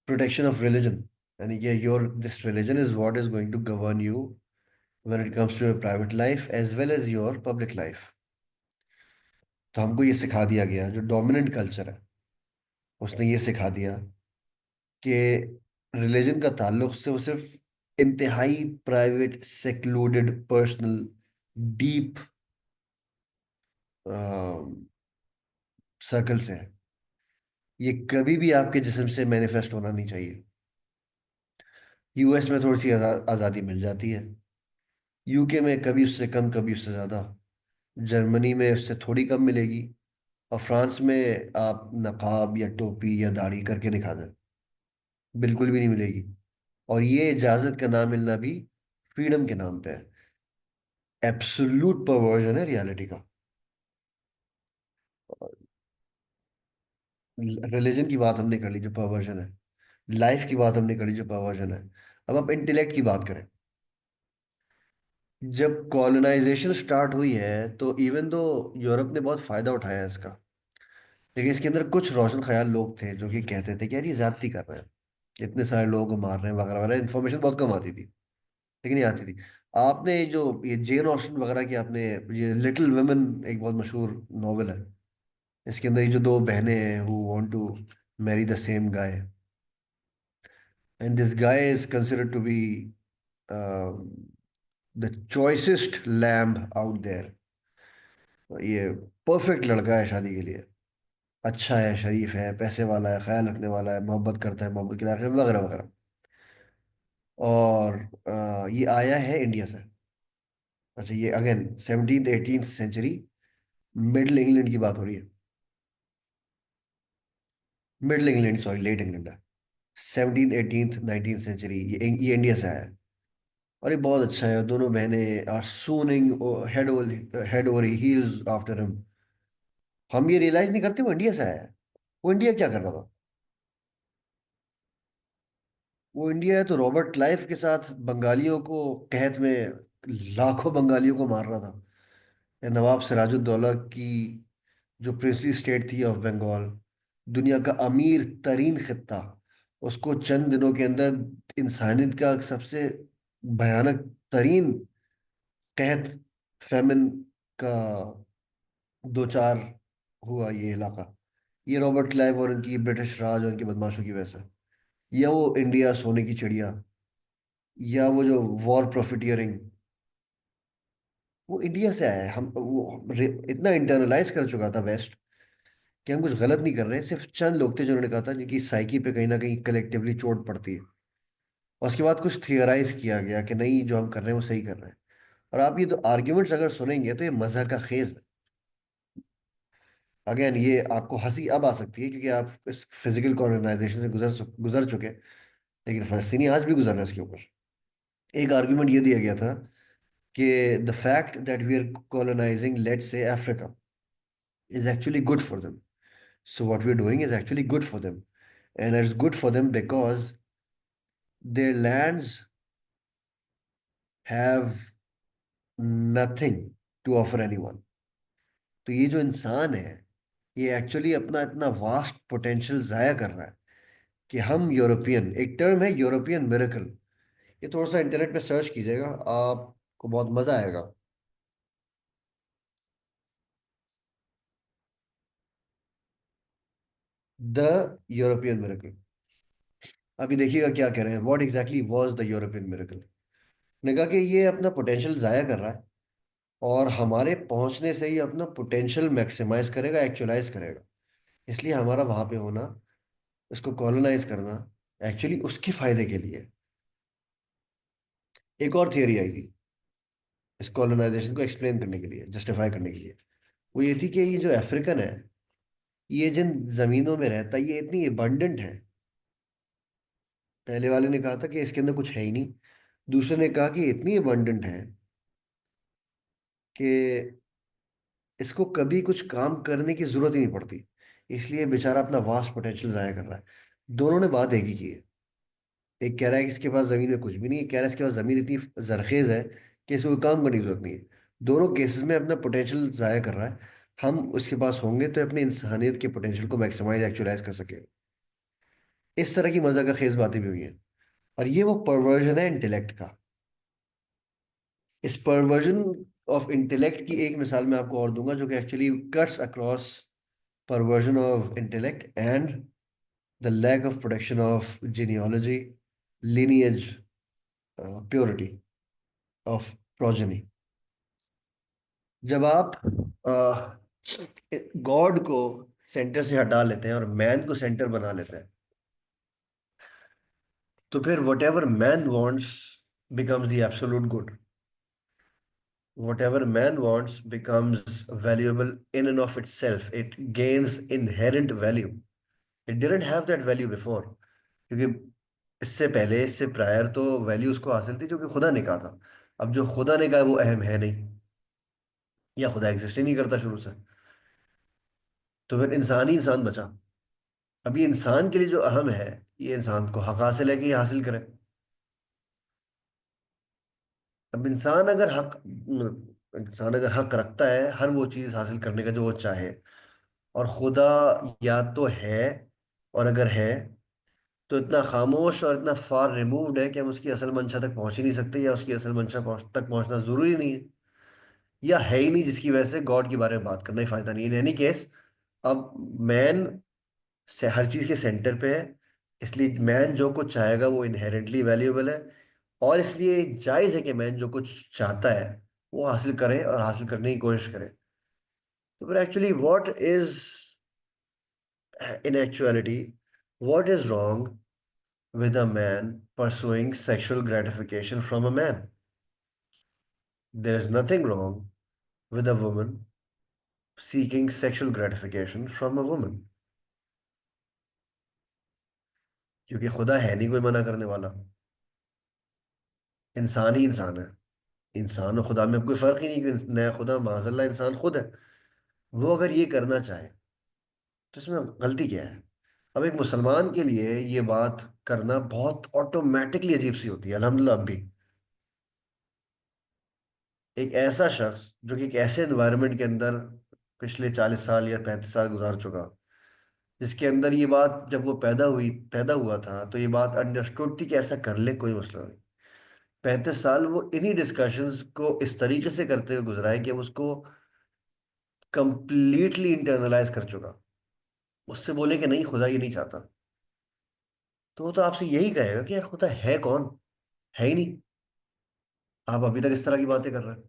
प्रोटेक्शन ऑफ रिलीजन, यानी कि your this religion is what is going to govern you when it comes to your private life as well as your public life. तो हमको ये सिखा दिया गया, जो डोमिनेंट कल्चर है उसने ये सिखा दिया कि रिलीजन का ताल्लुक से वो सिर्फ इंतहाई private, secluded, personal, deep circle से है। ये कभी भी आपके जिस्म से मैनिफेस्ट होना नहीं चाहिए। यूएस में थोड़ी सी आज़ादी मिल जाती है, यूके में कभी उससे कम कभी उससे ज़्यादा, जर्मनी में उससे थोड़ी कम मिलेगी, और फ्रांस में आप नकाब या टोपी या दाढ़ी करके दिखा दें, बिल्कुल भी नहीं मिलेगी। और ये इजाज़त का नाम मिलना भी फ्रीडम के नाम पे है। एब्सोल्यूट परवर्जन है रियलिटी का। रिलीजन की बात हमने कर ली जो परवर्जन है, लाइफ की बात हमने करी जो परवर्जन है। अब आप इंटेलेक्ट की बात करें। जब कॉलोनाइजेशन स्टार्ट हुई है तो इवन दो यूरोप ने बहुत फायदा उठाया है इसका, लेकिन इसके अंदर कुछ रोशन ख्याल लोग थे जो कि कहते थे कि यार ये ज्यादती कर रहे हैं, इतने सारे लोगों को मार रहे हैं वगैरह वगैरह। इन्फॉर्मेशन बहुत कम आती थी, लेकिन ये आती थी। आपने ये जेन ऑस्टन वगैरह की, आपने ये लिटिल वुमेन एक बहुत मशहूर नॉवेल है, इसके अंदर ये जो दो बहनें हैं who want to marry the same guy, and this guy is considered to be the choicest lamb out there. ये परफेक्ट लड़का है शादी के लिए। अच्छा है, शरीफ है, पैसे वाला है, ख्याल रखने वाला है, मोहब्बत करता है, मोहब्बत के लायक है, वगैरह वगैरह। और ये आया है इंडिया से। अच्छा, ये again 17th 18th century, middle England की बात हो रही है। Middle England, sorry, late England है। 17th 18th 19th सेंचुरी, ये इंडिया से आया है। और ये बहुत अच्छा है। दोनों बहनें are swooning head over heels after him. हम ये रियलाइज नहीं करते वो इंडिया से आया है। वो इंडिया क्या कर रहा था? वो इंडिया है तो रॉबर्ट क्लाइव के साथ बंगालियों को कहत में लाखों बंगालियों को मार रहा था। या नवाब सिराजुद्दौला की जो प्रिंसली स्टेट थी ऑफ बंगाल, दुनिया का अमीर तरीन खित्ता, उसको चंद दिनों के अंदर इंसानियत का सबसे भयानक तरीन कहत, फेमिन का दो चार हुआ ये इलाका। ये रॉबर्ट क्लाइव और इनकी ब्रिटिश राज और इनकी बदमाशों की वजह से। या वो इंडिया सोने की चिड़िया, या वो जो वॉर प्रॉफिटियरिंग, वो इंडिया से आया है। इतना इंटरनलाइज कर चुका था वेस्ट कि हम कुछ गलत नहीं कर रहे हैं। सिर्फ चंद लोग थे जिन्होंने कहा था, जिनकी साइकी पे कहीं ना कहीं कलेक्टिवली चोट पड़ती है। और उसके बाद कुछ थियराइज किया गया कि नहीं, जो हम कर रहे हैं वो सही कर रहे हैं। और आप ये तो आर्ग्यूमेंट्स अगर सुनेंगे तो ये मजा का खेज है। अगेन, ये आपको हंसी अब आ सकती है क्योंकि आप इस फिजिकल कॉलोनाइजेशन से गुजर चुके हैं। लेकिन फलस्तीनी आज भी गुजर रहे हैं इसके ऊपर। एक आर्ग्यूमेंट ये दिया गया था कि the fact that we are colonising, let's say, Africa, is actually good for them. So what we're doing is actually good for them. And it's good for them because their lands have nothing to offer anyone. तो ये जो इंसान है, ये actually अपना इतना vast potential जाया कर रहा है कि हम यूरोपियन, एक टर्म है यूरोपियन मिरेकल। ये थोड़ा सा इंटरनेट पे सर्च कीजिएगा, आपको बहुत मजा आएगा। The European miracle. अभी देखिएगा क्या कह रहे हैं, what exactly was the European miracle. ने कहा कि ये अपना पोटेंशियल जाया कर रहा है और हमारे पहुंचने से ही अपना पोटेंशियल मैक्सिमाइज करेगा, एक्चुअलाइज करेगा। इसलिए हमारा वहां पे होना, इसको कॉलोनाइज करना, एक्चुअली उसके फायदे के लिए। एक और थियरी आई थी इस कॉलोनाइजेशन को एक्सप्लेन करने के लिए, जस्टिफाई करने के लिए। वो ये थी कि ये जो अफ्रीकन है, ये जिन जमीनों में रहता है, ये इतनी एबंडेंट है। पहले वाले ने कहा था कि इसके अंदर कुछ है ही नहीं। दूसरे ने कहा कि इतनी एबंडेंट है कि इसको कभी कुछ काम करने की जरूरत ही नहीं पड़ती। इसलिए बेचारा अपना वास्ट पोटेंशियल जाया कर रहा है। दोनों ने बात एक ही की है। एक कह रहा है कि इसके पास जमीन में कुछ भी नहीं है, एक कह रहा है इसके पास जमीन इतनी जरखेज है कि इसको कोई काम करने की जरूरत नहीं है। दोनों केसेस में अपना पोटेंशियल जाया कर रहा है। हम उसके पास होंगे तो अपनी इंसानियत के पोटेंशियल को मैक्सिमाइज, एक्चुअलाइज कर सके। इस तरह की मजा का खेज बातें भी हुई हैं। और ये वो परवर्जन है इंटेलेक्ट का। इस परवर्जन ऑफ इंटेलेक्ट की एक मिसाल मैं आपको और दूंगा, जो कि actually cuts across perversion of intellect and the lack of protection of genealogy, lineage, purity of progeny। जब आप गॉड को सेंटर से हटा लेते हैं और मैन को सेंटर बना लेते हैं, तो फिर what ever man wants becomes the absolute good. Whatever man wants becomes valuable in and of itself. It gains inherent value. It didn't have that value before, क्योंकि इससे पहले, इससे प्रायर तो वैल्यू उसको हासिल थी जो कि खुदा ने कहा था। अब जो खुदा ने कहा वो अहम है नहीं, या खुदा एग्जिस्ट ही नहीं करता शुरू से। तो फिर इंसान ही इंसान बचा। अब ये इंसान के लिए जो अहम है, ये इंसान को हक हासिल है कि ये हासिल करे। अब इंसान अगर हक रखता है हर वो चीज हासिल करने का जो वो चाहे, और खुदा या तो है, और अगर है तो इतना खामोश और इतना फार रिमूव्ड है कि हम उसकी असल मंशा तक पहुंच ही नहीं सकते, या उसकी असल तक पहुंचना जरूरी नहीं है, या है ही नहीं, जिसकी वजह से गॉड के बारे में बात करना ही फायदा नहीं है। इन एनी केस, अब मैन से हर चीज के सेंटर पे है। इसलिए मैन जो कुछ चाहेगा वो इनहेरेंटली वैल्यूएबल है, और इसलिए जायज है कि मैन जो कुछ चाहता है वो हासिल करे और हासिल करने की कोशिश करे। तो फिर actually what is, in actuality, what is wrong with a man pursuing sexual gratification from a man? There is nothing wrong with a woman seeking sexual gratification from a woman, क्योंकि खुदा है नहीं कोई मना करने वाला। इंसान ही इंसान है। इंसान और खुदा में अब कोई फर्क ही नहीं कि नया खुदा माजल्ला इंसान खुद है। वो अगर ये करना चाहे तो इसमें गलती क्या है? अब एक मुसलमान के लिए ये बात करना बहुत ऑटोमेटिकली अजीब सी होती है, अल्हम्दुलिल्लाह। अब भी एक ऐसा शख्स जो कि एक ऐसे एनवायरनमेंट के अंदर पिछले 40 साल या 35 साल गुजार चुका, जिसके अंदर ये बात जब वो पैदा हुआ था तो ये बात अंडरस्टूड थी कि ऐसा कर ले, कोई मसला नहीं। 35 साल वो इन्हीं डिस्कशंस को इस तरीके से करते हुए गुजरा है कि अब उसको कंप्लीटली इंटरनलाइज कर चुका। उससे बोले कि नहीं खुदा ये नहीं चाहता, तो वो तो आपसे यही कहेगा कि यार खुदा है कौन? है ही नहीं। आप अभी तक इस तरह की बातें कर रहे हैं।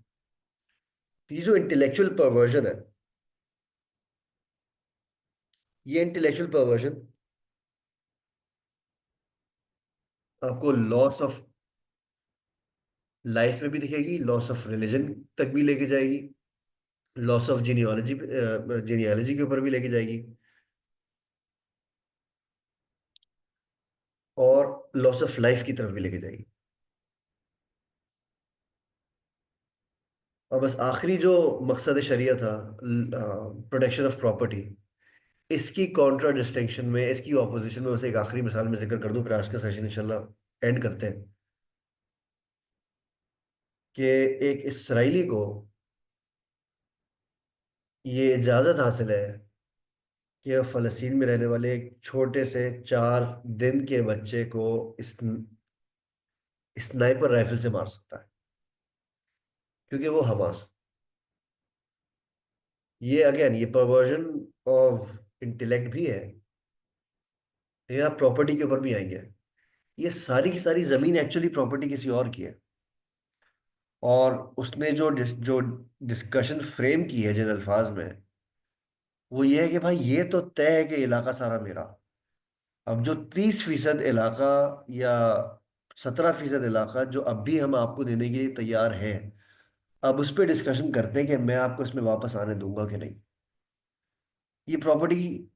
तो ये जो इंटेलेक्चुअल परवर्जन है, ये इंटेलेक्चुअल परवर्जन आपको लॉस ऑफ लाइफ में भी दिखेगी, लॉस ऑफ रिलीजन तक भी लेके जाएगी, लॉस ऑफ जीनियोलॉजी के ऊपर भी लेके जाएगी, और लॉस ऑफ लाइफ की तरफ भी लेके जाएगी। और बस आखिरी जो मकसद शरिया था, प्रोटेक्शन ऑफ प्रॉपर्टी, इसकी कॉन्ट्रा डिस्टिंक्शन में, इसकी ऑपोजिशन में बस एक आखिरी मिसाल में जिक्र कर दूं, फिर आज का सेशन इंशाल्लाह एंड करते हैं। कि एक इसराइली को ये इजाज़त हासिल है कि वह फ़लस्तीन में रहने वाले एक छोटे से 4 दिन के बच्चे को स्नाइपर राइफल से मार सकता है, क्योंकि वो हमास। ये अगेन ये परवर्जन ऑफ इंटेलेक्ट भी है। लेकिन आप प्रॉपर्टी के ऊपर भी आएंगे। ये सारी की सारी जमीन एक्चुअली प्रॉपर्टी किसी और की है। और उसने जो डिस्कशन फ्रेम की है जिन अल्फाज में, वो ये है कि भाई ये तो तय है कि इलाका सारा मेरा। अब जो 30% इलाका या 17% इलाका जो अब भी हम आपको देने के लिए तैयार हैं, अब उस पर डिस्कशन करते हैं कि मैं आपको इसमें वापस आने दूंगा कि नहीं। ये property,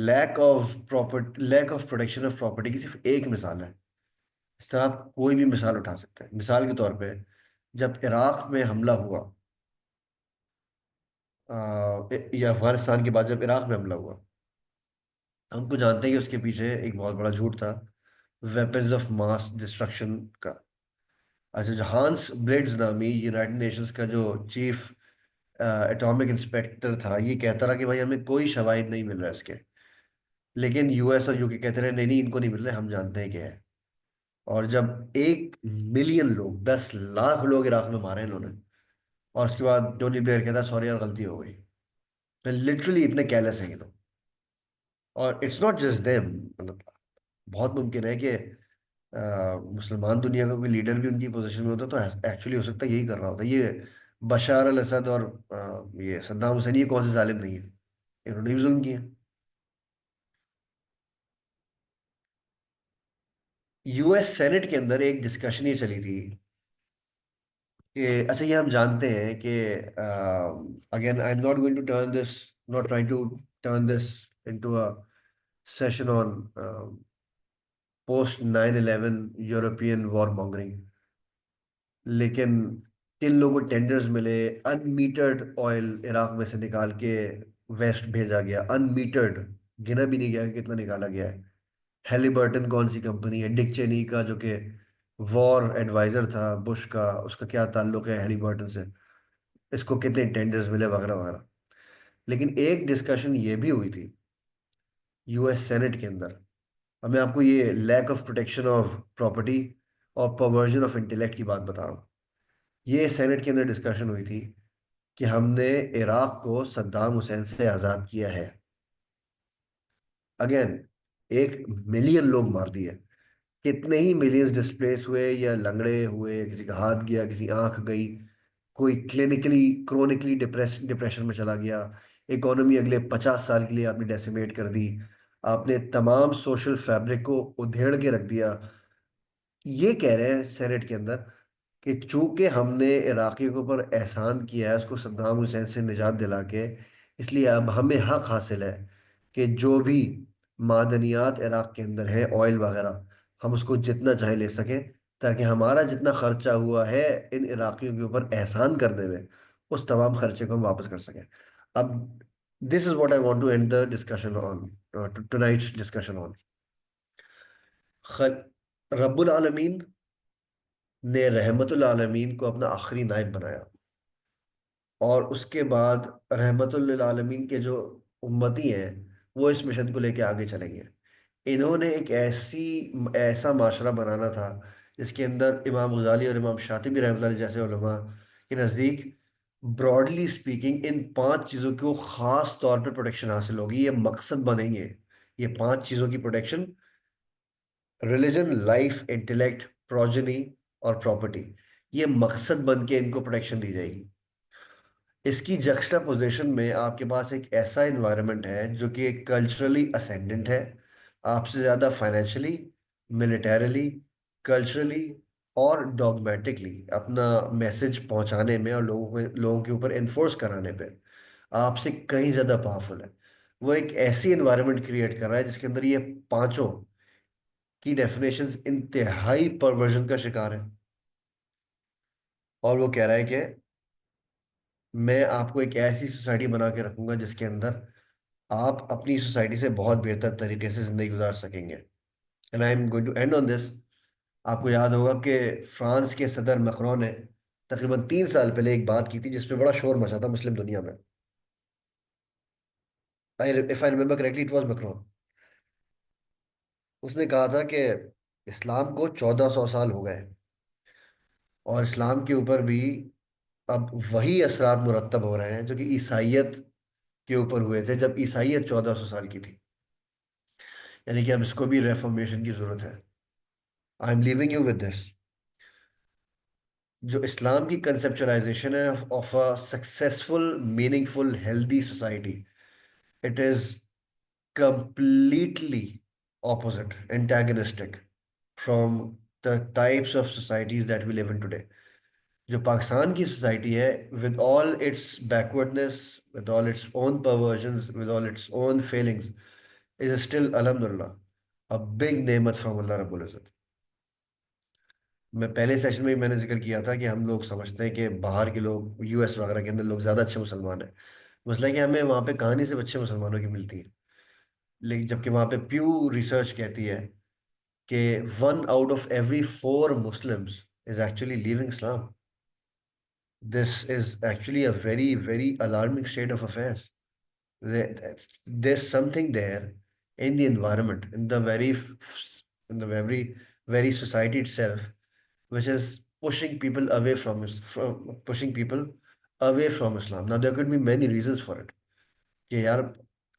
lack of protection of property की सिर्फ एक मिसाल है। इस तरह आप कोई भी मिसाल उठा सकते हैं। मिसाल के तौर पे, जब इराक में हमला हुआ, या अफगानिस्तान के बाद जब इराक में हमला हुआ, हमको जानते हैं कि उसके पीछे एक बहुत बड़ा झूठ था, वेपन्स ऑफ मास डिस्ट्रक्शन का। अच्छा, जो हांस ब्लेड्स नामी यूनाइटेड नेशंस का जो चीफ एटॉमिक इंस्पेक्टर था, ये कहता रहा कि भाई हमें कोई शवाहिद नहीं मिल रहा है इसके। लेकिन यूएस और यूके कहते रहे नहीं नहीं, इनको नहीं मिल रहे, हम जानते हैं क्या है। और जब 1 मिलियन लोग, 10 लाख लोग इराक में मारे इन्होंने, और उसके बाद टोनी ब्लेयर कहता है सॉरी यार गलती हो गई। तो लिटरली इतने केयरलेस हैं ये लोग। और इट्स नॉट जस्ट देम, मतलब बहुत मुमकिन है कि मुसलमान दुनिया का कोई लीडर भी उनकी पोजीशन में होता तो एक्चुअली हो सकता है यही कर रहा होता। ये बशार अल असद और ये सद्दाम हुसैन, ये कौन से जालिम नहीं है? इन्होंने भी जुल्म किया। यूएस सेनेट के अंदर एक डिस्कशन ये चली थी कि अच्छा, ये हम जानते हैं कि again I am not going to turn this, not trying to turn this into a session on post 9/11 European war mongering. लेकिन किन लोगों को टेंडर्स मिले? अनमीटर्ड ऑयल इराक में से निकाल के वेस्ट भेजा गया, अनमीटर्ड, गिना भी नहीं गया कि कितना निकाला गया है। हैलिबर्टन कौन सी कंपनी है? डिक चेनी का, जो कि वॉर एडवाइजर था बुश का, उसका क्या ताल्लुक है हैलिबर्टन से? इसको कितने टेंडर्स मिले, वगैरह वगैरह। लेकिन एक डिस्कशन ये भी हुई थी यूएस सेनेट के अंदर। अब मैं आपको ये lack of protection of property और परवर्जन ऑफ इंटेलेक्ट की बात बता रहा हूँ। ये सेनेट के अंदर डिस्कशन हुई थी कि हमने इराक को सद्दाम हुसैन से आज़ाद किया है। अगेन, 1 मिलियन लोग मार दिए। कितने ही मिलियंस डिस्प्लेस हुए या लंगड़े हुए, किसी का हाथ गया, किसी आंख गई, कोई क्लिनिकली क्रोनिकली डिप्रेशन में चला गया। इकोनॉमी अगले 50 साल के लिए आपने डेसिमेट कर दी। आपने तमाम सोशल फैब्रिक को उधेड़ के रख दिया। ये कह रहे हैं सेनेट के अंदर कि चूंकि हमने इराकियों के ऊपर एहसान किया है, उसको सद्दाम हुसैन से निजात दिला के, इसलिए अब हमें हक हासिल है कि जो भी मादनियात इराक के अंदर है, ऑयल वगैरह, हम उसको जितना चाहे ले सकें, ताकि हमारा जितना खर्चा हुआ है इन इराकियों के ऊपर एहसान करने में, उस तमाम खर्चे को हम वापस कर सकें। अब this is what I want to end the discussion on, tonight's discussion on. रब्बुल आलमीन ने रहमतुल आलमीन को अपना आखिरी नायब बनाया, और उसके बाद रहमतुल आलमीन के जो उम्मती हैं वो इस मिशन को लेके आगे चलेंगे। इन्होंने एक ऐसा माशरा बनाना था जिसके अंदर इमाम गजाली और इमाम शातिबी रहमतुल्लाह अलैह जैसे उलमा के नज़दीक, ब्रॉडली स्पीकिंग, इन 5 चीज़ों को ख़ास तौर पर प्रोटेक्शन हासिल होगी। ये मकसद बनेंगे, ये 5 चीज़ों की protection: religion, life, intellect, progeny और प्रॉपर्टी। ये मकसद बन के इनको प्रोटेक्शन दी जाएगी। इसकी जक्स्टा पोजीशन में आपके पास एक ऐसा इन्वायरमेंट है जो कि कल्चरली असेंडेंट है, आपसे ज़्यादा फाइनेंशियली, मिलिटरली, कल्चरली और डॉगमेटिकली अपना मैसेज पहुंचाने में और लोगों के ऊपर इन्फोर्स कराने पे आपसे कहीं ज़्यादा पावरफुल है। वो एक ऐसी इन्वायरमेंट क्रिएट कर रहा है जिसके अंदर ये पांचों की डेफिनेशंस इंतहाई परवर्जन का शिकार है। और वो कह रहा है कि मैं आपको एक ऐसी सोसाइटी बना के रखूंगा जिसके अंदर आप अपनी सोसाइटी से बहुत बेहतर तरीके से जिंदगी गुजार सकेंगे। And I am going to end on this. आपको याद होगा कि फ्रांस के सदर मैक्रोन ने तकरीबन 3 साल पहले एक बात की थी जिसपे बड़ा शोर मचा था मुस्लिम दुनिया में। If I remember correctly, it was Macron. उसने कहा था कि इस्लाम को 1400 साल हो गए, और इस्लाम के ऊपर भी अब वही असरात मुरतब हो रहे हैं जो कि ईसाइयत के ऊपर हुए थे जब ईसाइयत 1400 साल की थी। यानी कि अब इसको भी रेफॉर्मेशन की जरूरत है। I am leaving you with this. जो इस्लाम की कंसेप्चुलाइजेशन है of a successful, meaningful, healthy society, it is completely opposite, antagonistic from the types of societies that we live in today. जो पाकिस्तान की सोसाइटी है, with all its backwardness, with all its own perversions, with all its own failings, is still अल्हम्दुलिल्लाह a big नेमत from अल्लाह रब्बुल इज्जत। मैं पहले session में ही मैंने जिक्र किया था कि हम लोग समझते हैं कि बाहर के लोग, यूएस वगैरह के अंदर लोग ज़्यादा अच्छे मुसलमान हैं। मसला है कि हमें वहाँ पे कहानी से अच्छे मुसलमानों की मिलती है, लेकिन जबकि वहाँ पे प्यू रिसर्च कहती है कि 1 out of every 4 Muslims is actually leaving Islam. This is actually a very, very alarming state of affairs. There's something there in the environment, in the very society itself, which is pushing people away from pushing people away from Islam. Now there could be many reasons for it. कि यार,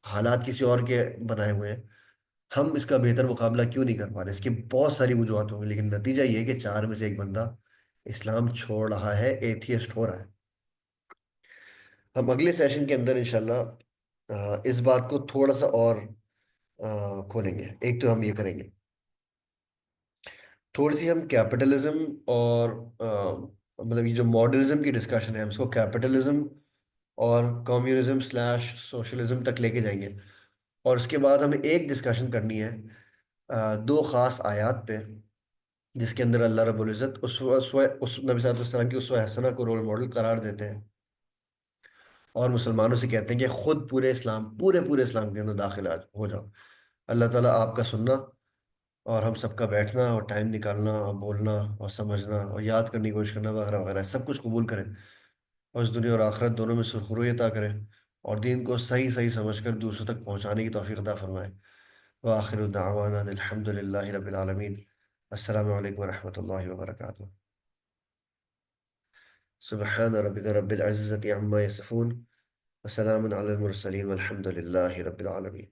हालात किसी और के बनाए हुए हैं, हम इसका बेहतर मुकाबला क्यों नहीं कर पा रहे। इसकी बहुत सारी वजूहत होंगी, लेकिन नतीजा ये है कि 4 में से 1 बंदा इस्लाम छोड़ रहा है, एथियस्ट हो रहा है। हम अगले सेशन के अंदर इंशाल्लाह इस बात को थोड़ा सा और खोलेंगे। एक तो हम ये करेंगे, थोड़ी सी हम कैपिटलिज्म और मतलब ये जो मॉडर्निज्म की डिस्कशन है, हम इसको कैपिटलिज्म और कम्युनिज्म स्लैश सोशलिज्म तक लेके जाएंगे। और उसके बाद हमें एक डिस्कशन करनी है 2 खास आयात पे, जिसके अंदर अल्लाह रब्बुल इज़्ज़त उस नबी सल्लल्लाहु अलैहि वसल्लम की उसवा हसना को रोल मॉडल करार देते हैं, और मुसलमानों से कहते हैं कि खुद पूरे पूरे इस्लाम के अंदर दाखिल हो जाओ। अल्लाह ताला आपका सुनना और हम सबका बैठना और टाइम निकालना और बोलना और समझना और याद करने की कोशिश करना वगैरह वगैरह सब कुछ कबूल करें, और इस दुनिया और आखिरत दोनों में सुरखुरी अता करें, और दीन को सही सही समझकर दूसरों तक पहुंचाने की तौफीक अता फरमाए। व आखिर दावाना अल्हम्दुलिल्लाहि रब्बिल आलमीन। अस्सलामु अलैकुम व रहमतुल्लाहि व बरकातुहू। सुब्हान रब्बिका रब्बिल इज्जति अम्मा यसिफून व सलामुन अलल मुरसलीन वल्हम्दुलिल्लाहि रब्बिल आलमीन।